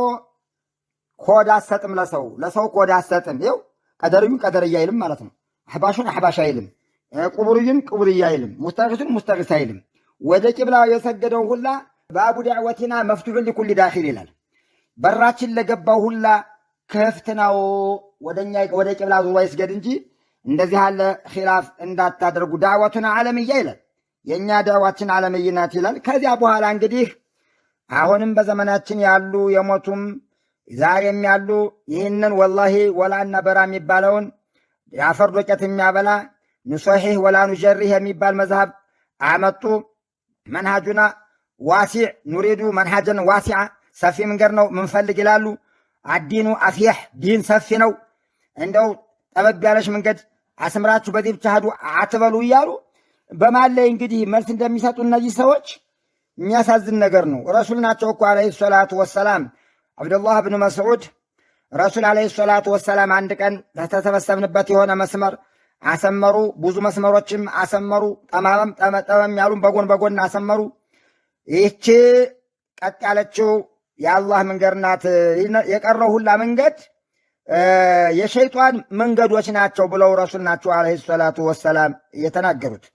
ኮድ አሰጥም፣ ለሰው ኮድ አሰጥም። ይኸው ቀደርዩ ቀደርያ አይልም ማለት ነው። አሕባሹን አሕባሽ አይልም፣ ቁቡርዩን ቁቡርያ አይልም፣ ሙስተቂሱን ሙስተቂስ አይልም። ወደ ቂብላ የሰገደው ሁላ ባቡ ዳዕወቲና መፍቱሑን ሊኩል ዳኺል ይላል። በራችን ለገባው ሁላ ክፍት ነው፣ ወደ ቂብላ ዙሮ ይስገድ እንጂ እንደዚህ ያለ ኺላፍ እንዳታደርጉ። ዳዕወቱና ዓለምያ ይላል፣ የእኛ ዳዕዋችን ዓለምይ ናት ይላል። ከዚያ በኋላ እንግዲህ አሁንም በዘመናችን ያሉ የሞቱም ዛሬም ያሉ ይህንን ወላሂ ወላና በራ የሚባለውን የአፈር ዶቄት የሚያበላ ንሶሒህ ወላ ኑጀሪህ የሚባል መዝሃብ አመጡ። መንሃጁና ዋሲዕ ኑሪዱ መንሃጀን ዋሲዓ፣ ሰፊ መንገድ ነው ምንፈልግ ይላሉ። አዲኑ አፍየሕ፣ ዲን ሰፊ ነው፣ እንደው ጠበብ ያለሽ መንገድ አስምራችሁ በዚህ ብቻ ሂዱ አትበሉ እያሉ በማን ላይ እንግዲህ መልስ እንደሚሰጡ እነዚህ ሰዎች የሚያሳዝን ነገር ነው። ረሱል ናቸው እኮ ዓለይሂ ሰላቱ ወሰላም። አብዱላህ ብን መስዑድ ረሱል ዓለይሂ ሰላቱ ወሰላም አንድ ቀን ተሰበሰብንበት የሆነ መስመር አሰመሩ። ብዙ መስመሮችም አሰመሩ። ጠመም ያሉም በጎን በጎን አሰመሩ። ይህች ቀጥ ያለችው የአላህ መንገድ ናት፣ የቀረው ሁላ መንገድ የሸይጣን መንገዶች ናቸው ብለው ረሱል ናቸው ዓለይሂ ሰላቱ ወሰላም የተናገሩት።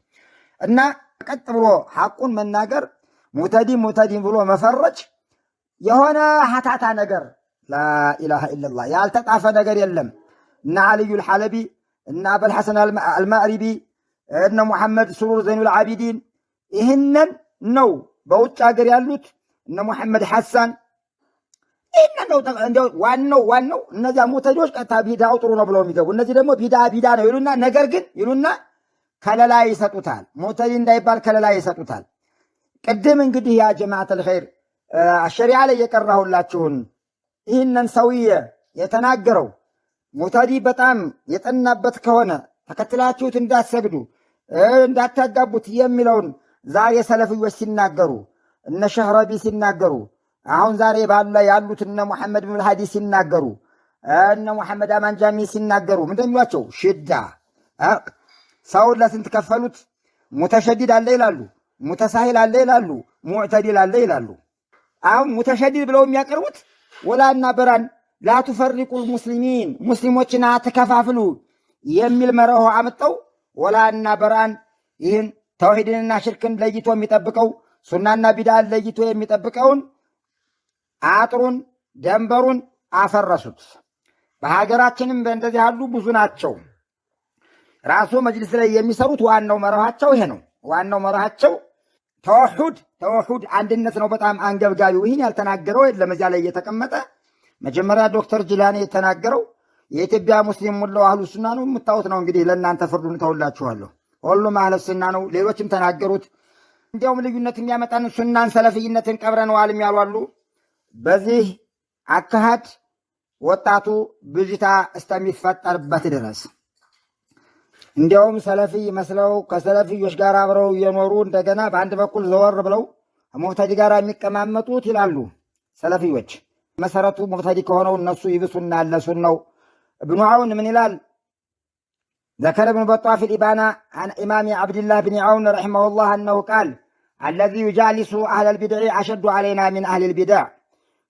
እና ቀጥ ብሎ ሐቁን መናገር ሙተዲን ብሎ መፈረጅ የሆነ ሀታታ ነገር ላኢላሃ ኢለላህ ያልተጣፈ ነገር የለም። እነ አልዩል ሐለቢ እነ አበልሐሰን አልማዕሪቢ እነ ሙሐመድ ሱሩር ዘይኑል ዓቢዲን ይህንን ነው በውጭ ሀገር ያሉት እነ ሙሐመድ ሐሳን ይህንን ነው እንደው ዋናው እነዚያ ሙተዲዎች ቀጥታ ቢዳው ጥሩ ነው ብለው የሚገቡ እነዚህ ደግሞ ቢዳ ነው ይሉና ነገር ግን ይሉና ከለላ ይሰጡታል። ሙተዲ እንዳይባል ከለላ ይሰጡታል። ቅድም እንግዲህ ያ ጀማዓተል ኸይር ሸሪዓ ላይ የቀራሁላችሁን ይህንን ሰውዬ የተናገረው ሙተዲ በጣም የጠናበት ከሆነ ተከትላችሁት እንዳትሰግዱ እንዳታጋቡት የሚለውን ዛሬ ሰለፍዮች ሲናገሩ እነ ሸህረቢ ሲናገሩ አሁን ዛሬ ባሉ ያሉት እነ ሙሐመድ ብን ሃዲ ሲናገሩ እነ ሙሐመድ አማንጃሚ ሲናገሩ ምንድን የሚሏቸው ሽዳ ሰውን ለስንት ከፈሉት? ሙተሸዲድ አለ ይላሉ፣ ሙተሳሂል አለ ይላሉ፣ ሙዕተዲል አለ ይላሉ። አሁን ሙተሸዲድ ብለው የሚያቀርቡት ወላና በራን ላቱፈሪቁል ሙስሊሚን ሙስሊሞችን አትከፋፍሉ የሚል መርሆ አምጠው ወላና በራን ይህን ተውሂድንና ሽርክን ለይቶ የሚጠብቀው ሱናና ቢድዓን ለይቶ የሚጠብቀውን አጥሩን ደንበሩን አፈረሱት። በሀገራችንም በእንደዚህ ያሉ ብዙ ናቸው። ራሱ መጅልስ ላይ የሚሰሩት ዋናው መርሃቸው ይሄ ነው። ዋናው መርሃቸው ተወሑድ አንድነት ነው። በጣም አንገብጋቢው ይህን ያልተናገረው የለም እዚያ ላይ እየተቀመጠ መጀመሪያ ዶክተር ጅላኒ የተናገረው የኢትዮጵያ ሙስሊም ሙላው አህሉ ሱና ነው። የምታዩት ነው እንግዲህ ለእናንተ ፍርዱን ተውላችኋለሁ። ሁሉም አህለ ሱና ነው። ሌሎችም ተናገሩት። እንዲያውም ልዩነት የሚያመጣን ሱናን ሰለፍይነትን ቀብረነዋል የሚያሉ አሉ። በዚህ አካሃድ ወጣቱ ብዥታ እስከሚፈጠርበት ድረስ እንዲያውም ሰለፊይ መስለው ከሰለፊዮች ጋር አብረው እየኖሩ እንደገና በአንድ በኩል ዘወር ብለው ሙብተዲ ጋር የሚቀማመጡት ይላሉ ሰለፊዮች። መሰረቱ ሙብተዲ ከሆነው እነሱ ይብሱና ያለሱን ነው። እብኑ ዓውን ምን ይላል? ذكر ابن بطة في الإبانة عن إمام عبد الله بن عون رحمه الله أنه قال الذي يجالس أهل البدع أشد علينا من أهل البدع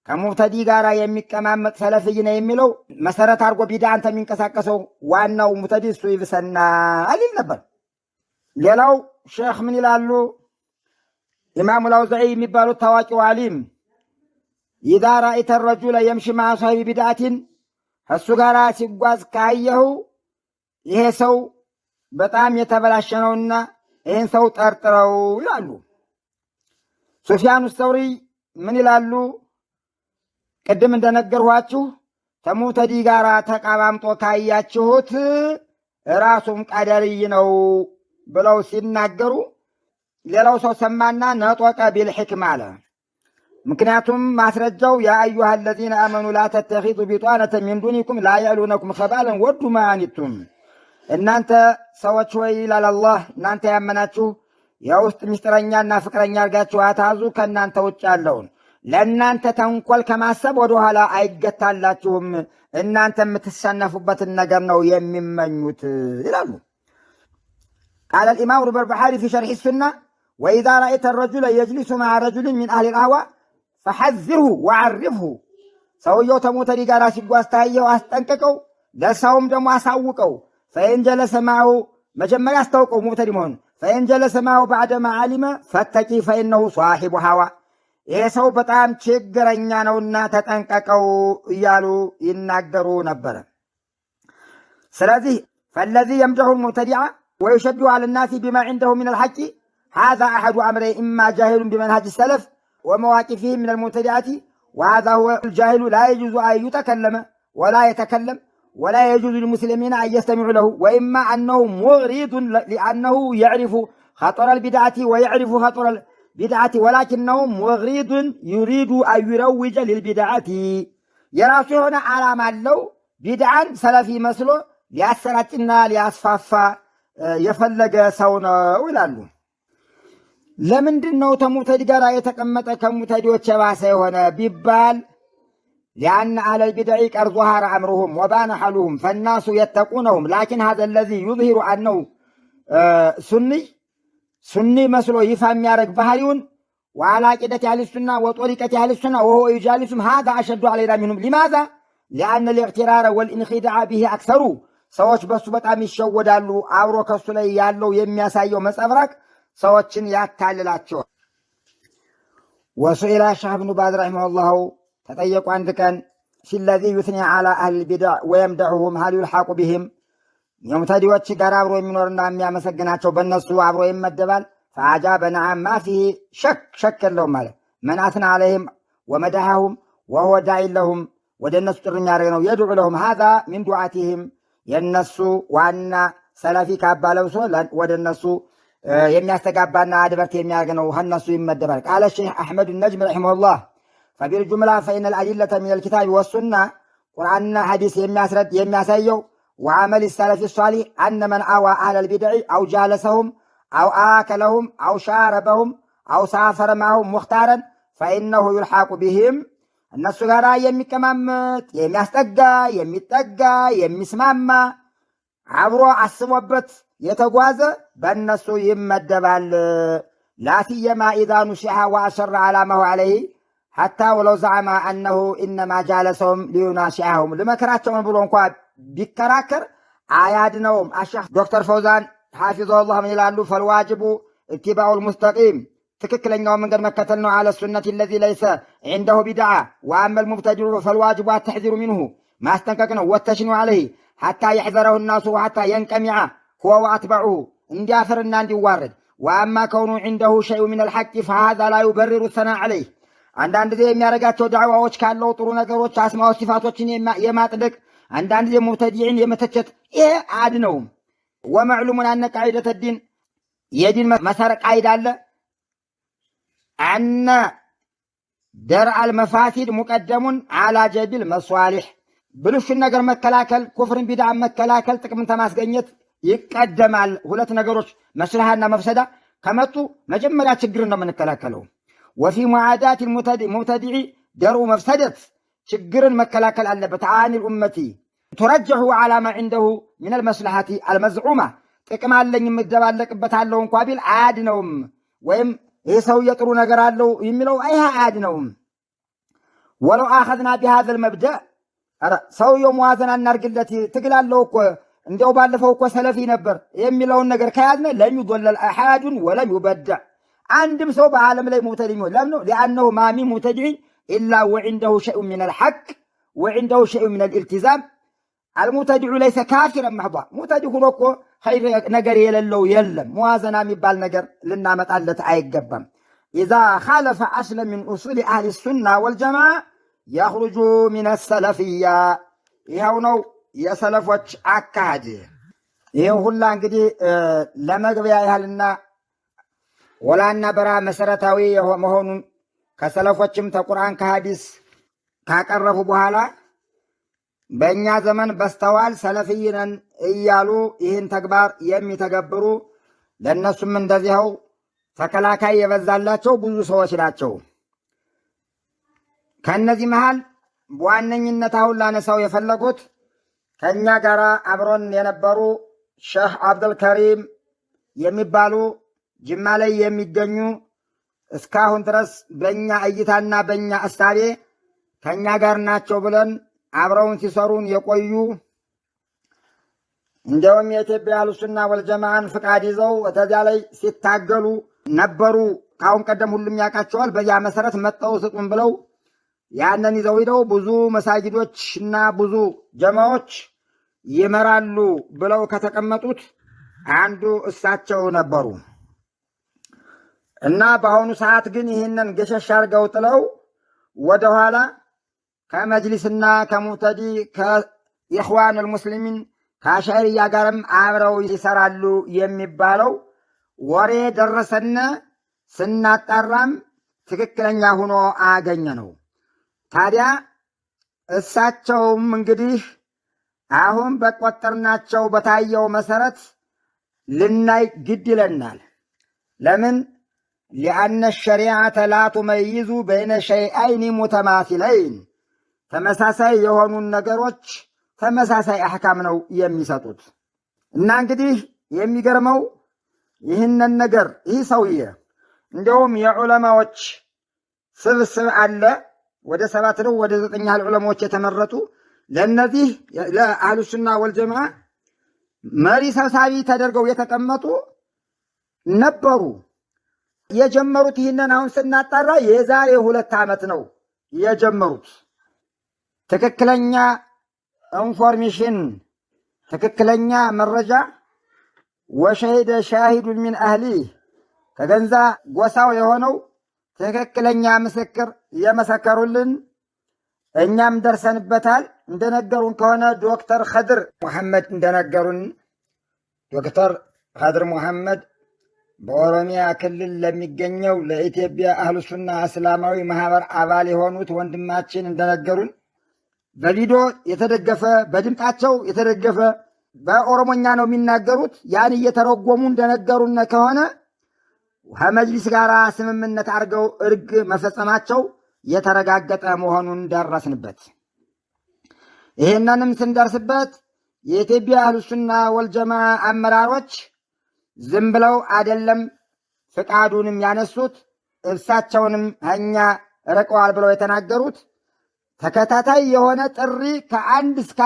ከሙብተዲ ጋር የሚቀማመጥ ሰለፊይ ነው የሚለው መሰረት አድርጎ ቢድዓ አንተ የሚንቀሳቀሰው ዋናው ሙብተዲ እሱ ይብሰናል ይል ነበር። ሌላው ሼክ ምን ይላሉ? ኢማሙ አልአውዛዒ የሚባሉት ታዋቂው ዓሊም ኢዛ ረአይተ ረጁለ የምሺ መዐ ሷሂቢ ቢድዓቲን እሱ ጋር ሲጓዝ ካየኸው ይሄ ሰው በጣም የተበላሸ ነውና ይህን ሰው ጠርጥረው ይላሉ። ሱፊያኑ ሰውሪ ምን ይላሉ? ቅድም እንደነገርኋችሁ ከሙብተዲ ጋር ተቃማምጦ ካያችሁት ራሱም ቀደርይ ነው ብለው ሲናገሩ ሌላው ሰው ሰማና ነጦቀ ቢልሕክም አለ። ምክንያቱም ማስረጃው ያ አዩሃ አለዚነ አመኑ ላ ተተኺዙ ቢጧነተ ሚን ዱኒኩም ላ የዕሉነኩም ኸባለን ወዱ ማ አኒቱም እናንተ ሰዎች ወይ ይላል አላህ፣ እናንተ ያመናችሁ የውስጥ ምስጢረኛና ፍቅረኛ አድርጋችሁ አታዙ ከእናንተ ውጭ ያለውን ለእናንተ ተንኮል ከማሰብ ወደኋላ አይገታላችሁም። እናንተ የምትሰነፉበትን ነገር ነው የሚመኙት ይላሉ። ቃለ ልኢማም በርበሐሪ ፊ ሸርሒ ሱና ወኢዛ ረአይተ ረጁለ የጅሊሱ መዓ ረጁልን ሚን አህሊ ልአህዋ ፈሐዝርሁ ወዐርፍሁ ሰውየው ከሙብተዲ ጋር ሲጓዝ ታየው አስጠንቅቀው፣ ለሰውም ደግሞ አሳውቀው። ፈኢን ጀለሰ መዐሁ መጀመሪያ አስታውቀው ሙብተዲ መሆኑን። ፈኢን ጀለሰ መዐሁ በዕደማ ዓሊመ ፈተቂ ፈኢነሁ ሷሒቡ ሀዋ ይሄ ሰው በጣም ችግረኛ ነውና ተጠንቀቀው እያሉ ይናገሩ ነበረ። ስለዚህ ፈለዚ የምደሑ ልሙብተዲዐ ወዩሸቢሁ ዐለ ናሲ ቢማ ዒንደሁ ሚን አልሐቂ ሃዛ አሐዱ አምረይ ኢማ ጃሂሉን ቢመንሃጅ ሰለፍ ወመዋቂፊሂም ሚን አልሙብተዲዐቲ ወሃዛ ሁወ ልጃሂሉ ላ የጁዙ አን ዩተከለመ ወላ የተከለም ወላ የጁዙ ልሙስሊሚነ አን የስተሚዑ ለሁ ወኢማ አነሁ ሙዕሪዱን ሊአነሁ የዕሪፉ ኸጠረ ልቢድዓቲ ወየዕሪፉ ኸጠረ ቢድዓቲ ወላኪነሁ ሙዕሪዱን ዩሪዱ አን ዩረውጀ ሊልቢድዓቲ የራሱ የሆነ ዓላማ አለው። ቢድዓን ሰለፊ መስሎ ሊያሰራጭና ሊያስፋፋ የፈለገ ሰው ነው ይላሉ። ለምንድን ነው ከሙብተዲ ጋር የተቀመጠ ከሙብተዲዎች የባሰ የሆነ ቢባል ሊአነ አህለል ቢድዕ ቀድ ظهረ አምሩሁም ወባነ ሐሉሁም ፈናሱ የተቁነሁም ላኪን ሀዘ ለዚ ዩዝሂሩ አነሁ ሱኒ መስሎ ይፋ የሚያደርግ ባህሪውን ወዓላ ቂደት አህሊ ሱና ወጦሪቀት አህሊ ሱና ወሆ ዩጃሊሱም ሀዛ አሸዱ ዐለይና ሚንሁም ሊማዛ ሊአነ ልእግቲራረ ወልኢንኺዳዐ ቢሂ አክሰሩ ሰዎች በሱ በጣም ይሸወዳሉ። አብሮ ከሱ ላይ ያለው የሚያሳየው መጸብራቅ ሰዎችን ያታልላቸዋል። ወሱኢላ ሸህ ብኑ ባዝ ረሒመሁላሁ ተጠየቁ። አንድ ቀን في الذي يثني على أهل البدع ويمدحهم هل يلحق بهم የሙብተዲዎች ጋር አብሮ የሚኖርና የሚያመሰግናቸው በእነሱ አብሮ ይመደባል? ፈአጃበ ነዓም ማ ፊህ ሸክ የለውም ማለት መን አስና ዐለይሂም ወመደሐሁም ወሁወ ዳዒን ለሁም ወደ እነሱ ጥሪ የሚያደርግ ነው። የድዑ ለሁም ሃዛ ሚን ዱዓቲሂም የእነሱ ዋና ሰለፊ ካባ ለብሶ ወደ እነሱ የሚያስተጋባና አድበርት የሚያደርግ ነው። እነሱ ይመደባል። ቃለ ሼህ አሕመድ ነጅም ረሒመሁላህ ፈቢልጁምላ ፈኢነል አዲለተ ሚነል ኪታቢ ወሱና ቁርአንና ሐዲስ የሚያሳየው وعمل السلف الصالح أن من آوى أهل البدع أو جالسهم أو آكلهم أو شاربهم أو سافر معهم مختارا فإنه يلحق بهم الناس غارا يمكمامت يميستقى يميتقى يميسماما عبرو عصبوبت يتقواز بالناس يمدبال لا سيما إذا نشح وأشر على ما هو عليه حتى ولو زعم أنه إنما جالسهم ليناشعهم لما كراتهم بلون قواب ቢከራከር አያድነውም። አሻህ ዶክተር ፈውዛን ሐፊዘሁላህ ምን ይላሉ? ፈልዋጅቡ ኢትባኡል ሙስተቂም ትክክለኛው መንገድ መከተል ነው። አለ ሱነቲ ለዚ ለይሰ ዐንደሁ ቢድዓ ወአመል ሙብተዲዑ ፈልዋጅቡ አተሕዚሩ ሚንሁ ማስጠንቀቅ ነው። ወተሽኑ ዐለይሂ ሐታ የሕዘረሁ ናሱ ወሐታ የንቀሚዐ ሁወ ወአትበዑሁ እንዲያፍርና እንዲዋረድ። ወአማ ከውኑ ዐንደሁ ሸይኡ ሚነል ሐቅ ፈሃዛ ላ ዩበሪሩ ሰናእ ዐለይህ አንዳንድ ጊዜ የሚያደርጋቸው ዳዕዋዎች ካለው ጥሩ ነገሮች አስማው ሲፋቶችን የማጥደቅ አንዳንድ ጊዜ ሙብተዲዕን የመተቸት ይሄ አድነውም። ወመዕሉሙን አነ ቃዒደተ ዲን የዲን መሰረት ቃይዳ አለ አነ ደርአል መፋሲድ ሙቀደሙን አላ ጀቢል መሷሊሕ ብልሹን ነገር መከላከል ኩፍርን ቢድዓን መከላከል ጥቅምን ተማስገኘት ይቀደማል። ሁለት ነገሮች መስለሃና መፍሰዳ ከመጡ መጀመሪያ ችግርን ነው የምንከላከለው። ወፊ ሙዓዳት ሙብተዲዕ ደርኡ መፍሰደት ችግርን መከላከል አለበት። አኒል ኡመቲ ተረጀሑ ዓላ ማ ዐንደሁ ሚነል መስለሐቲ አልመዝዑማ ጥቅም አለኝ የምደባለቅበታለሁ እንኳ ቢል አያድነውም። ወይም ይህ ሰውዬ ጥሩ ነገር አለው የሚለው ይህ አያድነውም። ወለው አኸዝና ቢሃዘል መብደእ ሰውየው መዋዘን እናርግለት ትግላለው እኮ እንዲያው ባለፈው እኮ ሰለፊ ነበር የሚለውን ነገር ከያዝነ ለም ዩضለል አሐዱን ወለም ዩበደዕ አንድም ሰው በዓለም ላይ ሙብተዲዕ ነው። ለምን ነው? ሊአነሁ ማ ሚን ሙብተዲዕ ኢላ ወዕንደሁ ሸይኡ ሚነል ሐቅ ወዕንደሁ ሸይኡ ሚነል ኢልቲዛም አልሙብተዲዑ ለይሰ ካፊረን መሕዷ ሙብተዲዕ ሁኖ እኮ ኸይር ነገር የሌለው የለም። መዋዘና የሚባል ነገር ልናመጣለት አይገባም። ኢዛ ኻለፈ አስለ ሚን ኡሱሊ አህሊ ሱና ወልጀማዓ የኽሩጁ ሚነ ሰለፊያ ይኸው ነው የሰለፎች አካሄድ። ይህ ሁላ እንግዲህ ለመግቢያ ያህልና ወላና በራ መሰረታዊ መሆኑን ከሰለፎችም ተቁርአን ከሐዲስ ካቀረቡ በኋላ በእኛ ዘመን በስተዋል ሰለፊይነን እያሉ ይህን ተግባር የሚተገብሩ ለእነሱም እንደዚያው ተከላካይ የበዛላቸው ብዙ ሰዎች ናቸው። ከእነዚህ መሃል በዋነኝነት አሁን ላነሳው የፈለጉት ከእኛ ጋር አብሮን የነበሩ ሼህ አብዱልከሪም የሚባሉ ጅማ ላይ የሚገኙ እስካሁን ድረስ በእኛ እይታና በእኛ እሳቤ ከእኛ ጋር ናቸው ብለን አብረውን ሲሰሩን የቆዩ እንዲያውም የኢትዮጵያ አህሉሱና ወልጀማዓን ፍቃድ ይዘው ተዚያ ላይ ሲታገሉ ነበሩ። ካሁን ቀደም ሁሉም ያውቃቸዋል። በዚያ መሰረት መጠው ስጡን ብለው ያንን ይዘው ሂደው ብዙ መሳጅዶችና ብዙ ጀማዎች ይመራሉ ብለው ከተቀመጡት አንዱ እሳቸው ነበሩ እና በአሁኑ ሰዓት ግን ይህንን ገሸሽ አድርገው ጥለው ወደኋላ ከመጅሊስና ከሙብተዲ ከኢኽዋን አልሙስሊሚን ከአሻዕርያ ጋርም አብረው ይሰራሉ የሚባለው ወሬ ደረሰነ። ስናጣራም ትክክለኛ ሆኖ አገኘ ነው። ታዲያ እሳቸውም እንግዲህ አሁን በቆጠርናቸው በታየው መሰረት ልናይ ግድ ይለናል። ለምን? ሊአነ ሸሪዓተ ላ ቱመይዙ በይነ ሸይአይኒ ሙተማሲለይን ተመሳሳይ የሆኑን ነገሮች ተመሳሳይ አሕካም ነው የሚሰጡት። እና እንግዲህ የሚገርመው ይህንን ነገር ይህ ሰውዬ እንዲሁም የዑለማዎች ስብስብ አለ ወደ 7 ነው ወደ 9 ያህል ዑለማዎች የተመረጡ ለነዚህ ለአህሉሱና ወልጀማዓ መሪ ሰብሳቢ ተደርገው የተቀመጡ ነበሩ። የጀመሩት ይህንን አሁን ስናጣራ የዛሬ 2 ዓመት ነው የጀመሩት። ትክክለኛ ኢንፎርሜሽን ትክክለኛ መረጃ ወሸሂደ ሻሂዱን ሚን አህሊ ከገንዛ ጎሳው የሆነው ትክክለኛ ምስክር የመሰከሩልን እኛም ደርሰንበታል። እንደነገሩን ከሆነ ዶክተር ኸድር ሙሐመድ እንደነገሩን ዶክተር ኸድር ሙሐመድ በኦሮሚያ ክልል ለሚገኘው ለኢትዮጵያ አህሉ ሱና እስላማዊ ማህበር አባል የሆኑት ወንድማችን እንደነገሩን በቪዲዮ የተደገፈ በድምጣቸው የተደገፈ በኦሮሞኛ ነው የሚናገሩት። ያን እየተረጎሙ እንደነገሩን ከሆነ ከመጅሊስ ጋር ስምምነት አድርገው እርግ መፈጸማቸው የተረጋገጠ መሆኑን ደረስንበት። ይህንንም ስንደርስበት የኢትዮጵያ አህሉ ሱና ወልጀማ አመራሮች ዝም ብለው አይደለም ፍቃዱንም ያነሱት እርሳቸውንም እኛ ርቀዋል ብለው የተናገሩት ተከታታይ የሆነ ጥሪ ከ1 እስከ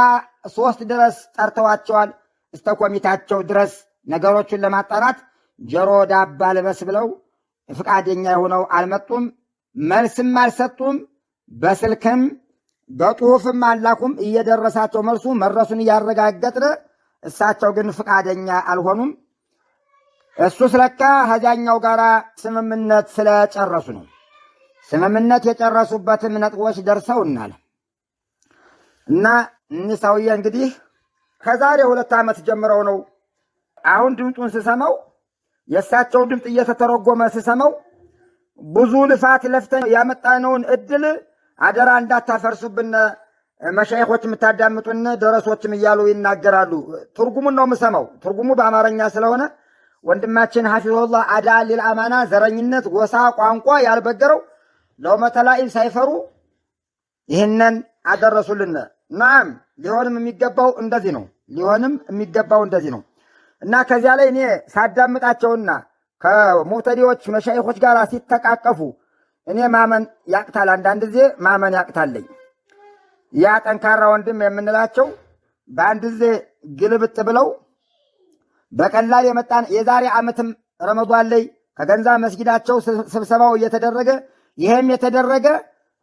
3 ድረስ ጠርተዋቸዋል። እስከ ኮሚታቸው ድረስ ነገሮችን ለማጣራት ጆሮ ዳባ ልበስ ብለው ፍቃደኛ የሆነው አልመጡም። መልስም አልሰጡም። በስልክም በጽሁፍም አላኩም። እየደረሳቸው መልሱ መድረሱን እያረጋገጥን እሳቸው ግን ፍቃደኛ አልሆኑም። እሱ ስለካ ከዚያኛው ጋር ስምምነት ስለጨረሱ ነው። ስምምነት የጨረሱበትም ነጥቦች ደርሰውናል እና እኒህ ሰውዬ እንግዲህ ከዛሬ 2 ዓመት ጀምረው ነው አሁን ድምጡን ስሰማው የእሳቸው ድምጥ እየተተረጎመ ስሰማው ብዙ ልፋት ለፍተን ያመጣነውን እድል አደራ እንዳታፈርሱብን መሻይኾች የምታዳምጡን ደረሶችም እያሉ ይናገራሉ። ትርጉሙን ነው የምሰማው። ትርጉሙ በአማርኛ ስለሆነ ወንድማችን ሐፊዙላህ አዳ ሊልአማና ዘረኝነት፣ ጎሳ፣ ቋንቋ ያልበገረው ለውመተላኢብ ሳይፈሩ ይህንን አደረሱልን። ናም ሊሆንም የሚገባው እንደዚህ ነው። ሊሆንም የሚገባው እንደዚህ ነው እና ከዚያ ላይ እኔ ሳዳምጣቸውና ከሙብተዲዎች መሻይኾች ጋር ሲተቃቀፉ እኔ ማመን ያቅታል። አንዳንድ ጊዜ ማመን ያቅታለኝ። ያ ጠንካራ ወንድም የምንላቸው በአንድ ጊዜ ግልብጥ ብለው በቀላል የመጣን የዛሬ ዓመትም ረመዷን ላይ ከገንዛ መስጊዳቸው ስብሰባው እየተደረገ ይሄም የተደረገ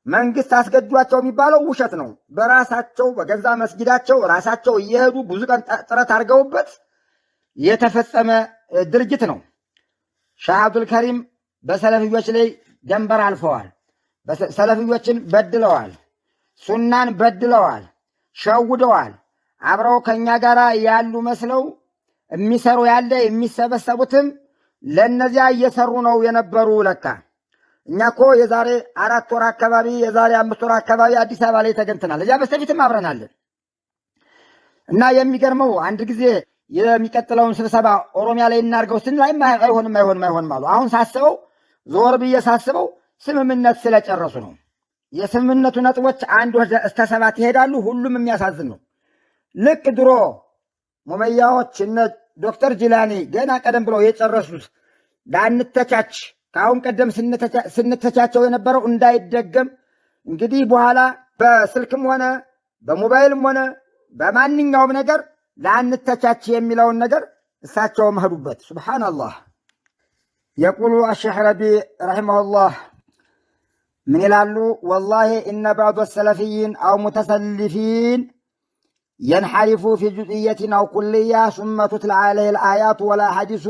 መንግስት አስገዷቸው የሚባለው ውሸት ነው። በራሳቸው በገንዛ መስጊዳቸው ራሳቸው እየሄዱ ብዙ ቀን ጥረት አድርገውበት የተፈጸመ ድርጅት ነው። ሻህ አብዱል ከሪም በሰለፊዎች ላይ ደንበር አልፈዋል። ሰለፊዎችን በድለዋል። ሱናን በድለዋል፣ ሸውደዋል። አብረው ከኛ ጋር ያሉ መስለው የሚሰሩ ያለ የሚሰበሰቡትም ለነዚያ እየሰሩ ነው የነበሩ። ለካ እኛ እኮ የዛሬ 4 ወር አካባቢ የዛሬ 5 ወር አካባቢ አዲስ አበባ ላይ ተገኝተናል። እዚያ በስተፊትም አብረናለን እና የሚገርመው አንድ ጊዜ የሚቀጥለውን ስብሰባ ኦሮሚያ ላይ እናርገው ስንል አይሆንም አሉ። አሁን ሳስበው ዞር ብዬ ሳስበው ስምምነት ስለጨረሱ ነው። የስምምነቱ ነጥቦች 1 እስከ 7 ይሄዳሉ። ሁሉም የሚያሳዝን ነው። ልክ ድሮ ሙመያዎች እነ ዶክተር ጂላኒ ገና ቀደም ብለው የጨረሱት ላንተቻች ከአሁን ቀደም ስንተቻቸው የነበረው እንዳይደገም እንግዲህ በኋላ በስልክም ሆነ በሞባይልም ሆነ በማንኛውም ነገር ላንተቻች የሚለውን ነገር እሳቸው መሄዱበት። ሱብሃንአላህ። የቁሉ አሸህ ረቢ ረሒመሁላህ ምን ይላሉ? ወላሂ ኢነ ባዕዱ ሰለፊይን አው ሙተሰልፊን የንሐሪፉ ፊ ጁዝእየትን አው ኩልያ ሱመ ቱትላ ዐለይሂ ልአያቱ ወላ ሐዲሱ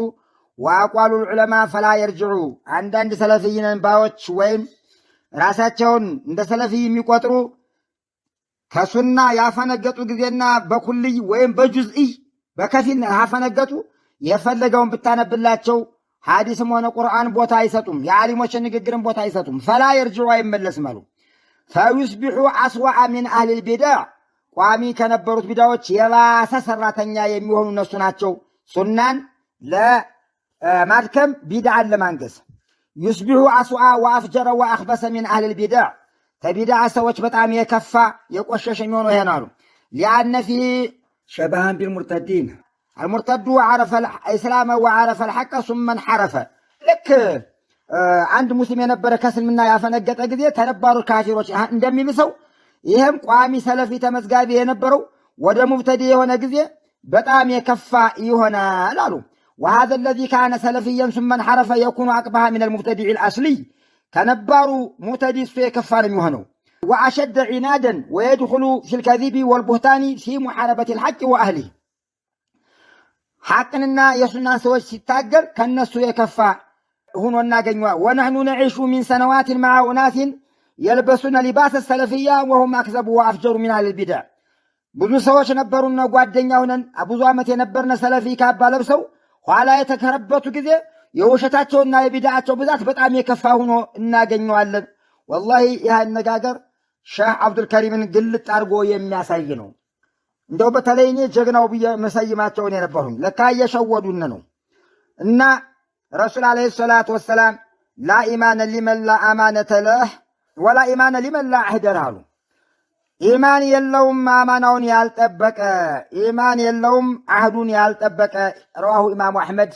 ወአቋሉ ልዑለማ ፈላ የርጅዑ። አንዳንድ ሰለፊይን ባዎች ወይም ራሳቸውን እንደ ሰለፊይ የሚቆጥሩ ከሱና ያፈነገጡ ጊዜና በኩልይ ወይም በጁዝእይ በከፊል ያፈነገጡ የፈለገውን ብታነብላቸው ሐዲስም ሆነ ቁርአን ቦታ አይሰጡም። የዓሊሞችን ንግግርን ቦታ አይሰጡም። ፈላ የርጅዑ አይመለስም አሉ። ፈዩስቢሑ አስዋዐ ሚን አህሊል ቢድዕ ቋሚ ከነበሩት ቢዳዎች የባሰ ሰራተኛ የሚሆኑ እነሱ ናቸው። ሱናን ለማድከም ቢድዓን ለማንገስ። ዩስቢሑ አስዋዐ ወአፍጀረ ወአኽበሰ ሚን አህሊል ቢድዕ ከቢድዓ ሰዎች በጣም የከፋ የቆሸሸ የሚሆነው ይሄ ነው አሉ። ሊአነ ፊ ሸበሃን ቢልሙርተዲን አልሙርተዱ ዓረፈ ኢስላመ ወዓረፈ ልሐቀ ሱመን ሐረፈ። ልክ አንድ ሙስሊም የነበረ ከእስልምና ያፈነገጠ ጊዜ ተነባሩ ካፊሮች እንደሚብሰው ይህም ቋሚ ሰለፊ ተመዝጋቢ የነበረው ወደ ሙብተዲ የሆነ ጊዜ በጣም የከፋ ይሆናል አሉ። ወሃዘ ለዚ ካነ ሰለፊየን ሱመን ሐረፈ የኩኑ አቅባሃ ሚነል ሙብተዲዕ ልአስሊይ ከነባሩ ሙብተዲ እሱ የከፋ ነው የሚሆነው። وأشد عنادا ويدخل في الكذب والبهتان في محاربة الحق وأهله حقنا يسنى سوى ستاجر كالناس يكفى هنا ناقنوا ونحن نعيش من سنوات مع أناس يلبسون لباس السلفية وهم أكذب وأفجر من أهل البدع ብዙ ሰዎች ነበሩና ጓደኛ ሆነን ብዙ ዓመት የነበርነ ሰለፊ ካባ ለብሰው ኋላ የተከረበቱ ጊዜ የውሸታቸውና የቢድዓቸው ብዛት በጣም የከፋ ሆኖ እናገኘዋለን። ወላሂ ይህ አነጋገር ሼህ አብዱል ከሪምን ግልጥ አድርጎ የሚያሳይ ነው። እንደው በተለይ እኔ ጀግናው ብዬ መሰይማቸውን የነበሩኝ ለካ እየሸወዱን ነው። እና ረሱል ዓለይሂ ሰላቱ ወሰላም ላ ኢማነ ሊመን ላ አማነተ ለህ ወላ ኢማነ ሊመን ላ አህደ ለህ አሉ። ኢማን የለውም አማናውን ያልጠበቀ፣ ኢማን የለውም አህዱን ያልጠበቀ። ረዋሁ ኢማሙ አሕመድ።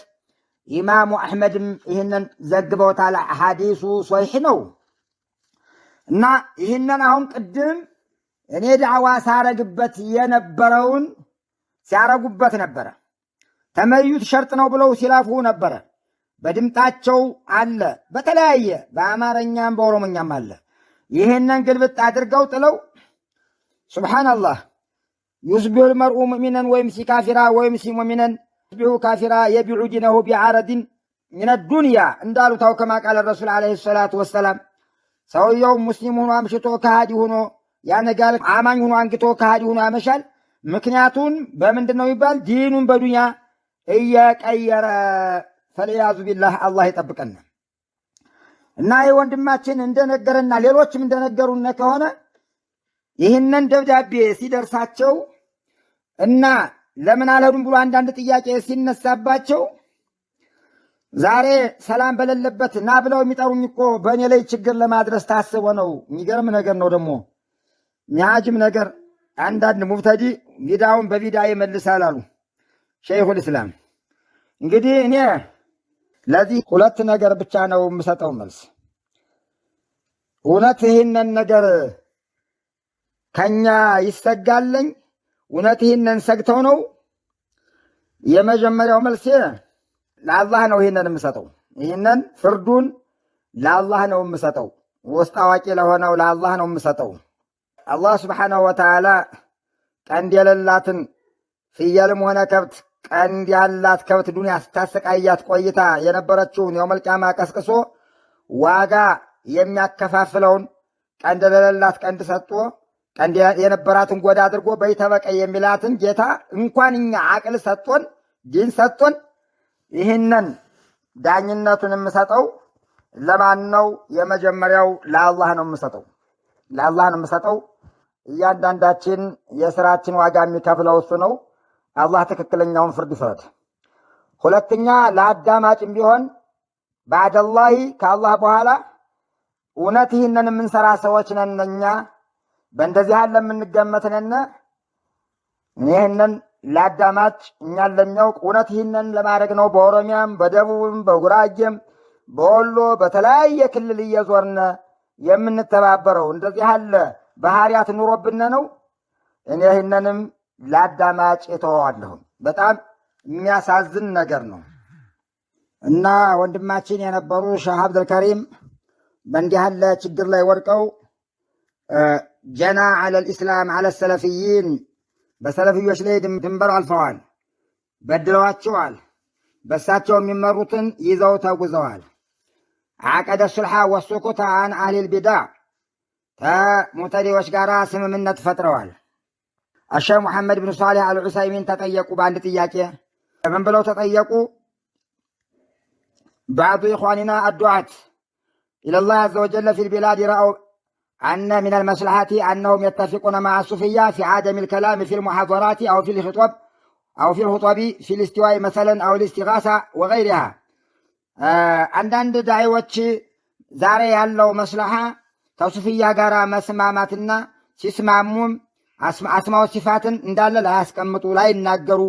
ኢማሙ አሕመድም ይህንን ዘግበውታል። ሐዲሱ ሶሒሕ ነው። እና ይህንን አሁን ቅድም እኔ ዳዕዋ ሳረግበት የነበረውን ሲያረጉበት ነበረ። ተመዩት ሸርጥ ነው ብለው ሲላፉ ነበረ። በድምጣቸው አለ፣ በተለያየ በአማርኛም በኦሮሞኛም አለ። ይህንን ግልብጥ አድርገው ጥለው ሱብሓነላህ ዩስቢሑ ልመርኡ ሙእሚነን ወይምሲ ካፊራ ወይምሲ ሙእሚነን ዩስቢሑ ካፊራ የቢዑ ዲነሁ ቢዓረድን ሚነ ዱንያ እንዳሉታው ከማ ቃለ ረሱል ዓለይሂ ሰላቱ ወሰላም። ሰውየው ሙስሊም ሆኖ አምሽቶ ከሃዲ ሆኖ ያነጋል፣ አማኝ ሆኖ አንግቶ ከሃዲ ሆኖ ያመሻል። ምክንያቱን በምንድን ነው ይባል? ዲኑን በዱንያ እየቀየረ ፈልያዙ ቢላህ አላህ ይጠብቀን። እና ይህ ወንድማችን እንደነገረና ሌሎችም እንደነገሩን ከሆነ ይህንን ደብዳቤ ሲደርሳቸው እና ለምን አልሄዱም ብሎ አንዳንድ ጥያቄ ሲነሳባቸው ዛሬ ሰላም በሌለበት ና ብለው የሚጠሩኝ እኮ በእኔ ላይ ችግር ለማድረስ ታስቦ ነው። የሚገርም ነገር ነው ደግሞ የሚያጅም ነገር። አንዳንድ ሙብተዲ ቢዳውን በቢዳ ይመልሳል አሉ ሸይኹል ኢስላም። እንግዲህ እኔ ለዚህ ሁለት ነገር ብቻ ነው የምሰጠው መልስ። እውነት ይህንን ነገር ከኛ ይሰጋለኝ? እውነት ይህንን ሰግተው ነው? የመጀመሪያው መልሴ ለአላህ ነው ይህንን የምሰጠው። ይህንን ፍርዱን ለአላህ ነው የምሰጠው። ውስጥ አዋቂ ለሆነው ለአላህ ነው የምሰጠው። አላህ ስብሓነሁ ወተዓላ ቀንድ የሌላትን ፍየልም ሆነ ከብት ቀንድ ያላት ከብት ዱንያ ስታሰቃያት ቆይታ የነበረችውን የውመል ቂያማ ቀስቅሶ ዋጋ የሚያከፋፍለውን ቀንድ ለሌላት ቀንድ ሰጥቶ ቀንድ የነበራትን ጎዳ አድርጎ በይተበቀይ የሚላትን ጌታ እንኳን እኛ አቅል ሰጥቶን ዲን ሰጥቶን ይህንን ዳኝነቱን የምሰጠው ለማን ነው? የመጀመሪያው ለአላህ ነው የምሰጠው። ለአላህ ነው የምሰጠው። እያንዳንዳችን የስራችን ዋጋ የሚከፍለው እሱ ነው። አላህ ትክክለኛውን ፍርድ ይፍረድ። ሁለተኛ ለአዳማጭም ቢሆን ባዕደላሂ ከአላህ በኋላ እውነት ይህንን የምንሰራ ሰዎች ነን እኛ በእንደዚህ ያለ የምንገመት ነን። ይህንን ለአዳማጭ እኛን ለሚያውቅ እውነት ይህንን ለማድረግ ነው በኦሮሚያም በደቡብም በጉራጌም በወሎ በተለያየ ክልል እየዞርነ የምንተባበረው እንደዚህ ያለ ባህሪያት ኑሮብን ነው። እኔ ይህንንም ለአዳማጭ እተወዋለሁ። በጣም የሚያሳዝን ነገር ነው። እና ወንድማችን የነበሩ ሼህ አብዱል ከሪም በእንዲህ ያለ ችግር ላይ ወድቀው ጀና አለል ኢስላም አለ ሰለፊይን በሰለፊዮች ላይ ድንበር አልፈዋል፣ በድለዋቸዋል። በሳቸው የሚመሩትን ይዘው ተጉዘዋል። አቀደ ሱልሓ ወሱኩት አን አህሊል ቢዳዕ ከሙዕተዲዎች ጋር ስምምነት ፈጥረዋል። አሸህ ሙሐመድ ብን ሷሊህ አልዑሰይሚን ተጠየቁ በአንድ ጥያቄ። ምን ብለው ተጠየቁ? ባዕዱ ኢኽዋኒና አዱዓት ኢለላህ አዘ ወጀለ ፊል ቢላድ ረአው أن من المصلحة أنهم يتفقون مع الصوفية في عدم الكلام في المحاضرات أو في الخطب في الاستواء مثلا أو الاستغاثة وغيرها. عندنا دعوة ዛሬ ያለው መስለሓ ከሱፍያ ጋር መስማማትና ሲስማሙም አስማው ሲፋትን እንዳለ ላያስቀምጡ ላይናገሩ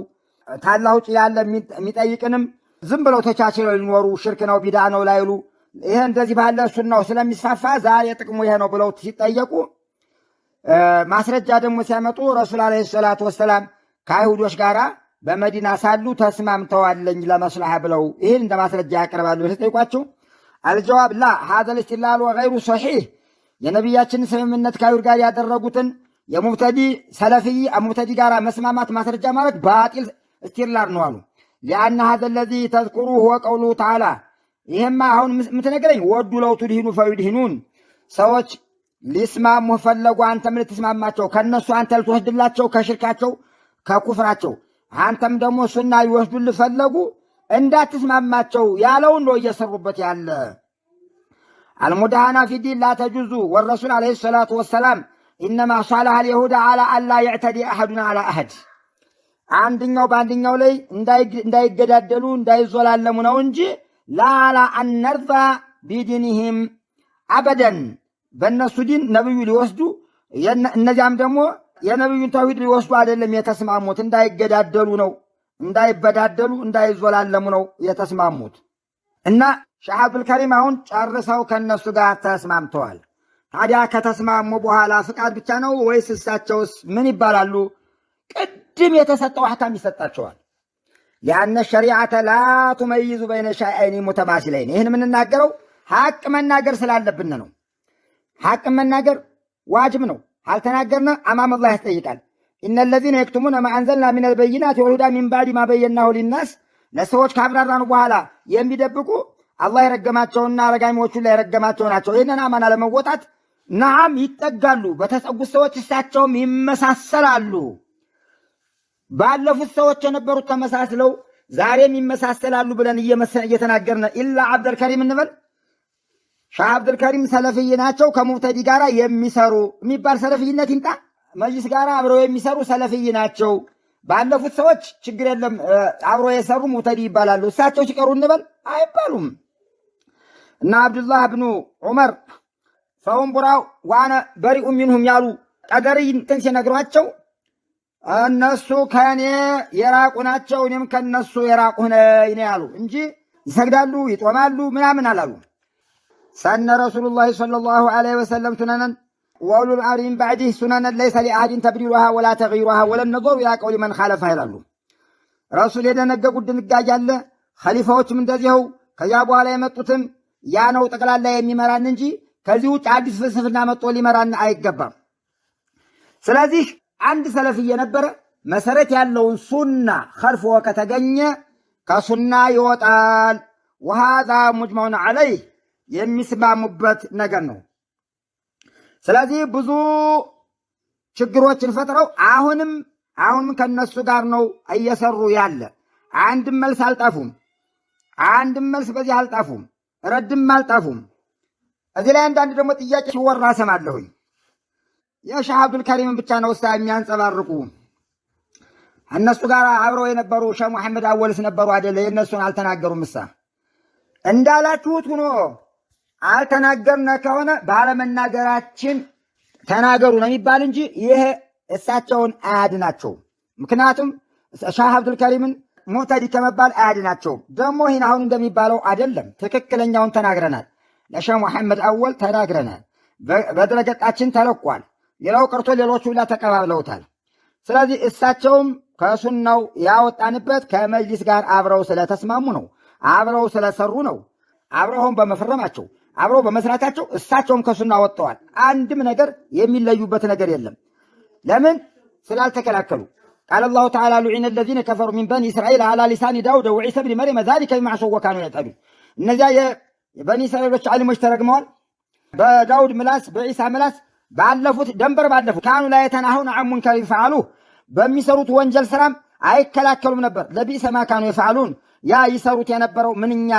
ታላህ ውጭ ያለ የሚጠይቅንም ዝም ብለው ተቻችለው ሊኖሩ ሽርክ ነው ቢዳ ነው ላይሉ ይሄ እንደዚህ ባለ ሱናው ስለሚስፋፋ ዛሬ ጥቅሙ ይሄ ነው ብለው ሲጠየቁ ማስረጃ ደግሞ ሲያመጡ ረሱል አለይሂ ሰላቱ ወሰላም ከአይሁዶች ጋራ በመዲና ሳሉ ተስማምተዋለኝ ለመስለሓ ብለው ይሄን እንደ ማስረጃ ያቀርባሉ። ሲጠይቋቸው አልጀዋብ ላ هذا الاستدلال وغير صحيح የነቢያችን ስምምነት ከአይሁድ ጋር ያደረጉትን የሙብተዲ ሰለፊይ ሙብተዲ ጋር መስማማት ማስረጃ ማለት ባጢል እስቲርላር ነው አሉ። ሊአነ ሀዘ ለዚ ተዝኩሩ ሁወ ቀውሉ ተዓላ ይሄማ አሁን የምትነግረኝ ወዱ ለው ቱድሂኑ ፈዩድሂኑን ሰዎች ሊስማሙ ፈለጉ አንተም ልትስማማቸው ከነሱ አንተ ልትወስድላቸው ከሽርካቸው ከኩፍራቸው አንተም ደግሞ ሱና ሊወስዱልህ ፈለጉ እንዳትስማማቸው ያለውን ነው እየሰሩበት ያለ። አልሙዳሃና ፊ ዲን ላ ተጁዙ ወረሱል ዓለይሂ ሰላቱ ወሰላም ኢነማ ሷለሐ አልየሁድ ዓላ አላ የዕተዲ አሐዱን ዓላ አሐድ አንድኛው በአንድኛው ላይ እንዳይገዳደሉ እንዳይዞላለሙ ነው እንጂ ላላ አነርዛ ቢዲንህም አበደን በእነሱ ዲን ነብዩ ሊወስዱ እነዚያም ደግሞ የነብዩን ተውሂድ ሊወስዱ አይደለም የተስማሙት፣ እንዳይገዳደሉ ነው፣ እንዳይበዳደሉ እንዳይዞላለሙ ነው የተስማሙት። እና ሼህ አብዱልከሪም አሁን ጨርሰው ከነሱ ጋር ተስማምተዋል። ታዲያ ከተስማሙ በኋላ ፍቃድ ብቻ ነው ወይስ እሳቸውስ ምን ይባላሉ? ቅድም የተሰጠው አህካም ይሰጣቸዋል። ሊአነ ሸሪዓተ ላ ቱመይዙ በይነ ሸይአይኒ ሙተማሲለይን። ይህን የምንናገረው ሐቅ መናገር ስላለብን ነው። ሐቅ መናገር ዋጅብ ነው። አልተናገርነ አማም አላህ ያስጠይቃል። ኢነ ለዚነ የክቱሙነ ማ አንዘልና ሚነል በይናት ወልሁዳ ሚን ባዕድ ማ በየናሁ ሊናስ ለሰዎች ካብራራን በኋላ የሚደብቁ አላህ የረገማቸውና ረጋሚዎቹን ላይ የረገማቸው ናቸው። ይህንን አማና ለመወጣት ነዓም ይጠጋሉ። በተጸጉት ሰዎች እሳቸውም ይመሳሰላሉ። ባለፉት ሰዎች የነበሩት ተመሳስለው ዛሬም ይመሳሰላሉ ብለን እየተናገርነ ኢላ አብደልከሪም እንበል። ሻህ አብዱልከሪም ሰለፍይ ናቸው። ከሙብተዲ ጋር የሚሰሩ የሚባል ሰለፍይነት ይምጣ። መጅሊስ ጋር አብረው የሚሰሩ ሰለፍይ ናቸው። ባለፉት ሰዎች ችግር የለም አብሮ የሰሩ ሙብተዲ ይባላሉ። እሳቸው ሲቀሩ እንበል አይባሉም። እና አብዱላህ ብኑ ዑመር ፈሁም ቡራው ዋነ በሪኡ ሚንሁም ያሉ ቀደርይ እንትን ሲነግሯቸው እነሱ ከእኔ የራቁ ናቸው እኔም ከነሱ የራቁ ነኝ ያሉ እንጂ ይሰግዳሉ ይጦማሉ ምናምን አላሉ። ሰነ ረሱሉላህ ሰለላሁ ዐለይሂ ወሰለም ሱነነን ወኡሉል አምሪ ሚን ባዕዲህ ሱነነን ለይሰ ሊአሐድን ተብዲሉሃ ወላ ተግይሩሃ ወለን ነዞሩ ኢላ ቀውሊ መን ኻለፈሃ ይላሉ። ረሱል የደነገጉት ድንጋጌ አለ። ኸሊፋዎችም እንደዚያው ከዚያ በኋላ የመጡትም ያ ነው ጠቅላላ የሚመራን እንጂ ከዚህ ውጭ አዲስ ፍልስፍና መጥቶ ሊመራን አይገባም። ስለዚህ አንድ ሰለፊ የነበረ መሰረት ያለውን ሱና ኸልፎ ከተገኘ ከሱና ይወጣል። ወሃዛ ሙጅመዑን ዐለይህ የሚስማሙበት ነገር ነው። ስለዚህ ብዙ ችግሮችን ፈጥረው አሁንም ከነሱ ጋር ነው እየሰሩ ያለ። አንድም መልስ አልጣፉም። አንድም መልስ በዚህ አልጣፉም። ረድም አልጣፉም። እዚህ ላይ አንዳንድ ደግሞ ጥያቄ ሲወራ ሰማለሁኝ። የሼህ አብዱልከሪምን ብቻ ነው እስታ የሚያንጸባርቁ። እነሱ ጋር አብረው የነበሩ ሼህ መሐመድ አወልስ ነበሩ አይደለ? የእነሱን አልተናገሩም። እሳ እንዳላችሁት ሆኖ አልተናገርነ ከሆነ ባለመናገራችን ተናገሩ ነው የሚባል እንጂ ይሄ እሳቸውን አያድናቸውም። ምክንያቱም ሼህ አብዱልከሪምን ሙዕተዲ ከመባል አያድናቸውም። ደግሞ ይህን አሁን እንደሚባለው አይደለም። ትክክለኛውን ተናግረናል። ለሼህ መሐመድ አወል ተናግረናል። በድረገጻችን ተለቋል። ሌላው ቀርቶ ሌሎቹ ሁላ ተቀባብለውታል። ስለዚህ እሳቸውም ከሱናው ያወጣንበት ከመጅሊስ ጋር አብረው ስለተስማሙ ነው። አብረው ስለሰሩ ነው። አብረውም በመፈረማቸው አብረው በመስራታቸው እሳቸውም ከሱና ወጥተዋል። አንድም ነገር የሚለዩበት ነገር የለም። ለምን? ስላልተከላከሉ። ቃለ አላሁ ተዓላ ሉዒነ አለዚነ ከፈሩ ሚን በኒ እስራኤል ዐላ ሊሳኒ ዳውድ ወዒሳ ብኒ መርየም ዛሊከ ቢማ ዐሰው ወካኑ የዕተዱን። እነዚያ የበኒ እስራኤሎች ዓሊሞች ተረግመዋል። በዳውድ ምላስ በዒሳ ምላስ ባለፉት ደንበር ባለፉት ካኑ ላ የተናሁነ ዐን ሙንከሪን ፈዐሉህ በሚሰሩት ወንጀል ስራም አይከላከሉም ነበር። ለቢእሰ ማ ካኑ የፈዐሉን ያ ይሰሩት የነበረው ምንኛ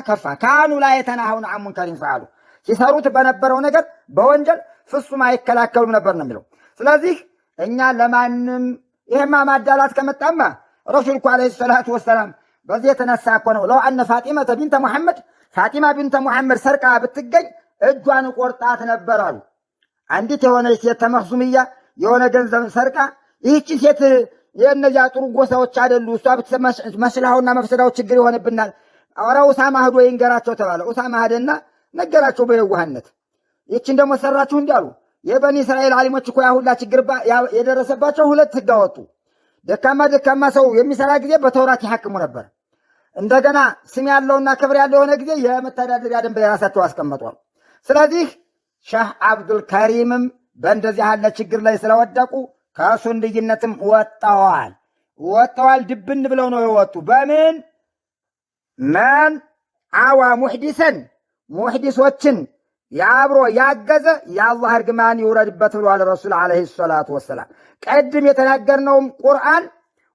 ከፋ። ካኑ ላ የተናሁነ ዐን ሙንከሪን ፈዐሉህ ሲሰሩት በነበረው ነገር በወንጀል ፍጹም አይከላከሉም ነበር ነው የሚለው። ስለዚህ እኛ ለማንም ይሄማ ማዳላት ከመጣማ ረሱል እኮ ዓለይሂ ሰላቱ ወሰላም በዚህ የተነሳ እኮ ነው ለው አነ ፋጢመተ ቢንተ ሙሐመድ ፋጢማ ቢንተ ሙሐመድ ሰርቃ ብትገኝ እጇን ቆርጣት ነበር አሉ። አንዲት የሆነች ሴት ተመኽዙምያ የሆነ ገንዘብ ሰርቃ ይህቺ ሴት የእነዚያ ጥሩ ጎሳዎች አይደሉ እሷ መስላውና መፍሰዳው ችግር ይሆንብናል፣ ኧረ ኡሳማ ሄዶ ይንገራቸው ተባለ። ኡሳማ ሄደና ነገራቸው በየዋህነት። ይህችን ደግሞ ሰራችሁ እንዲህ አሉ። የበኒ እስራኤል ዓሊሞች እኮ ያ ሁላ ችግር የደረሰባቸው ሁለት ህግ አወጡ። ደካማ ሰው የሚሰራ ጊዜ በተውራት ይሐክሙ ነበር። እንደገና ስም ያለውና ክብር ያለው የሆነ ጊዜ የመተዳደሪያ ደንብ የራሳቸው አስቀመጧል። ስለዚህ ሸህ አብዱል ከሪምም በእንደዚህ ያለ ችግር ላይ ስለወደቁ ከሱንይነትም ወጥተዋል። ድብን ብለው ነው የወጡ። በምን መን አዋ ሙሕዲሰን ሙሕዲሶችን የአብሮ ያገዘ የአላህ እርግማን ይውረድበት ብሏል ረሱል ዓለይሂ ሰላቱ ወሰላም። ቀድም የተናገርነውም ቁርአን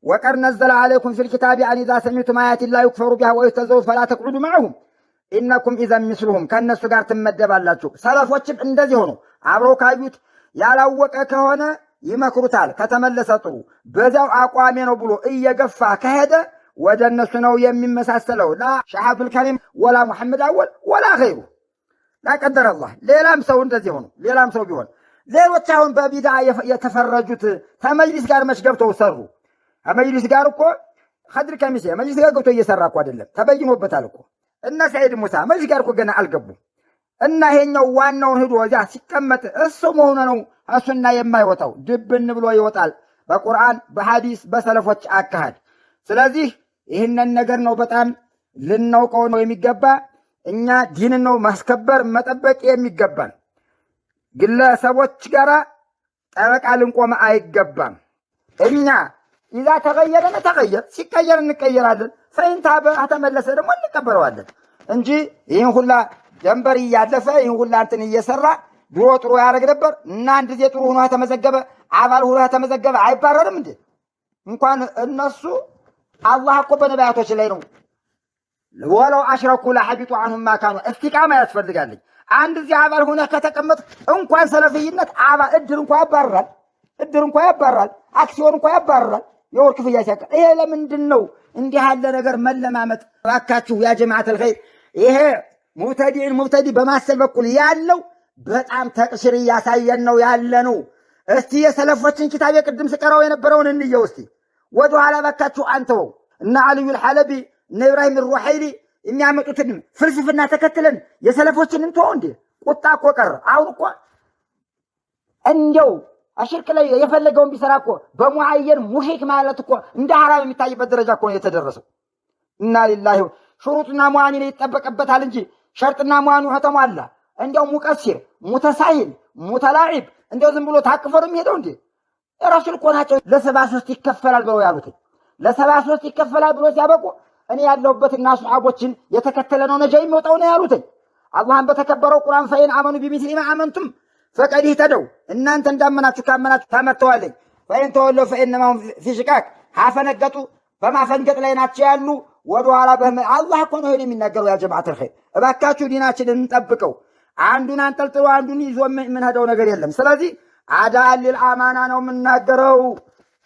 ወቀድ ነዘለ ዓለይኩም ፊል ኪታቢ አን ኢዛ ሰሚዕቱም አያቲላሂ ዩክፈሩ ቢሃ ወዩስተህዘኡ ፈላ ተቅዑዱ መዐሁም ኢነኩም ኢዘን ምስሉሁም፣ ከእነሱ ጋር ትመደባላችሁ። ሰለፎችም እንደዚህ ሆኑ። አብረው ካዩት ያላወቀ ከሆነ ይመክሩታል፣ ከተመለሰ ጥሩ፣ በዚያው አቋሜ ነው ብሎ እየገፋ ከሄደ ወደ እነሱ ነው የሚመሳሰለው። ላ ሸህ አብዱል ከሪም ወላ ሙሐመድ አወል ወላ ገይሩ ላቀደር አላህ። ሌላም ሰው እንደዚህ ሆኑ። ሌላም ሰው ቢሆን ሌሎች አሁን በቢድዓ የተፈረጁት ከመጅሊስ ጋር መች ገብተው ሰሩ? ከመጅሊስ ጋር እኮ ኸድር ከሚሴ መጅሊስ ጋር ገብቶ እየሰራ እኮ አይደለም፣ ተበይኖበታል እኮ። እነ ሰዒድ ሙሳ መጅሊስ ጋር እኮ ገና አልገቡም። እና ይሄኛው ዋናውን ሂዶ እዚያ ሲቀመጥ እሱ መሆኑ ነው እሱና የማይወጣው ድብን ብሎ ይወጣል፣ በቁርአን በሐዲስ በሰለፎች አካሄድ። ስለዚህ ይህንን ነገር ነው በጣም ልናውቀው ነው የሚገባ። እኛ ዲንን ነው ማስከበር መጠበቅ የሚገባን። ግለሰቦች ጋር ጠበቃ ልንቆም አይገባም። እኛ ኢዛ ተቀየረን ተቀየር፣ ሲቀየር እንቀየራለን። ፈይንታ ተመለሰ ደግሞ እንቀበለዋለን እንጂ ይህን ሁላ ጀንበር እያለፈ ይህን ሁላ እንትን እየሰራ ድሮ ጥሩ ያደርግ ነበር እና አንድ ጊዜ ጥሩ ሆኖ ተመዘገበ አባል ሆኖ ተመዘገበ አይባረርም እንዴ? እንኳን እነሱ አላህ እኮ በነቢያቶች ላይ ነው ወለው አሽረኩ ለሐቢጡ አንሁም ማካኑ እስቲቃማ ያስፈልጋለኝ። አንድ ጊዜ አባል ሆነ ከተቀመጥ እንኳን ሰለፍይነት አባል እድር እንኳን ያባራል፣ አክሲዮን እንኳን ያባራል። የወር ክፍያ ሲያቀር ይሄ ለምንድን ነው እንዲህ ያለ ነገር መለማመጥ? እባካችሁ ያ ጀማዓተል ኸይር ይሄ ሙብተዲ በማሰል በኩል ያለው በጣም ተቅሽር እያሳየን ነው ያለ ነው። እስቲ የሰለፎችን ኪታብ የቅድም ስቀራው የነበረውን እንየው እስቲ ወደ ኋላ እባካችሁ አንተው እና አልዩል ሐለቢ እነ ኢብራሂም ሩሐይሊ የሚያመጡትን ፍልስፍና ተከትለን የሰለፎችን እንተው እንዴ? ቁጣ እኮ ቀረ። አሁን እኮ እንደው አሽርክ ላይ የፈለገውን ቢሰራ እኮ በሙዓየን ሙሽሪክ ማለት እኮ እንደ ሐራም የሚታይበት ደረጃ እኮ ነው የተደረሰው። እና ሊላሂ ሹሩጥና ሙዓኒ ላይ ይጠበቅበታል እንጂ ሸርጥና ሙዓኒ ተሟላ። እንደው ሙቀሲር ሙተሳሂል ሙተላዒብ እንደው ዝም ብሎ ታቅፎ ነው የሚሄደው እንዴ? ረሱል እኮ ናቸው ለ73 ይከፈላል ብለው ያሉት። ለ73 ይከፈላል ብሎ ሲያበቁ እኔ ያለሁበትና ሱሐቦችን የተከተለ ነው ነጃ የሚወጣው ነው ያሉት። አላህን በተከበረው ቁርአን ፈይን አመኑ ቢሚስሊ ማ አመንቱም ፈቀድ ይህተደው፣ እናንተ እንዳመናችሁ ካመናችሁ ተመተዋለኝ። ፈይን ተወለው ፈኢነማ ሁም ፊ ሽቃቅ፣ አፈነገጡ በማፈንገጥ ላይ ናቸው ያሉ ወደኋላ አላህ እኮ ነው የሚናገረው። ያ ጀማዓተል ኸይር እባካችሁ ዲናችንን እንጠብቀው። አንዱን አንጠልጥሎ አንዱን ይዞ የምንሄደው ነገር የለም። ስለዚህ አዳሊል አማና ነው የምናገረው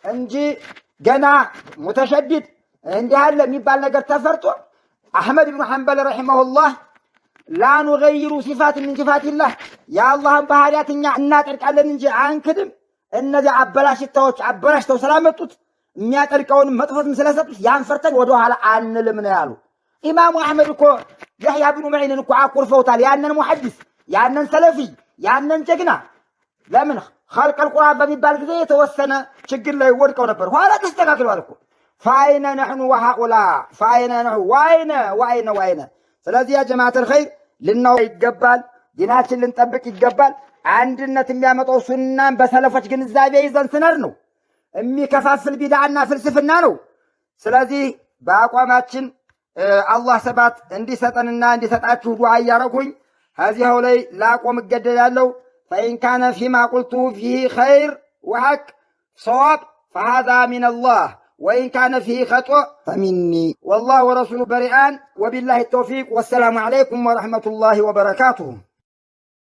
እንጂ ገና ሙተሸዲድ እንዲህ ያለ የሚባል ነገር ተፈርጦ አሕመድ ብኑ ሐንበል ረሒመሁላህ ላ ኑገይሩ ሲፋት ምን ሲፋቲላህ የአላህን ባህሪያት እኛ እናጠርቃለን እንጂ አንክድም። እነዚህ አበላሽታዎች አበላሽተው ስላመጡት የሚያጠርቀውን መጥፎትም ስለሰጡት ያን ፈርተን ወደ ኋላ አንልም ነው ያሉ። ኢማሙ አሕመድ እኮ ያህያ ብኑ መዒንን እኮ አኩርፈውታል። ያንን ሙሐዲስ ያንን ሰለፊ ያንን ጀግና ለምን ኸልቀል ቁርአን በሚባል ጊዜ የተወሰነ ችግር ላይ ወድቀው ነበር። ኋላ ተስተካክለዋል እኮ ፋይነ ነሕኑ ወሃኡላ ፋይነ ነሑ ዋይነ። ስለዚህ ያ ጀማዓተል ኸይር ልናው ይገባል፣ ዲናችን ልንጠብቅ ይገባል። አንድነት የሚያመጣው ሱናን በሰለፎች ግንዛቤ ይዘን ስነር ነው። የሚከፋፍል ቢድዓና ፍልስፍና ነው። ስለዚህ በአቋማችን አላህ ሰባት እንዲሰጠንና እንዲሰጣችሁ ዱዓ እያረኩኝ ከዚያው ላይ ላቆም እገደዳለሁ። ፈኢን ካነ ፊማ ቁልቱ ፊህ ኸይር ወሐቅ ሰዋብ ፈሃዛ ሚነላህ ወኢን ካነ ፊህ ኸጥእ ፈሚኒ ወላሁ ወረሱሉ በሪአን ወቢላሂ ተውፊቅ። ወሰላሙ ዓለይኩም ወረሕመቱላሂ ወበረካቱሁ።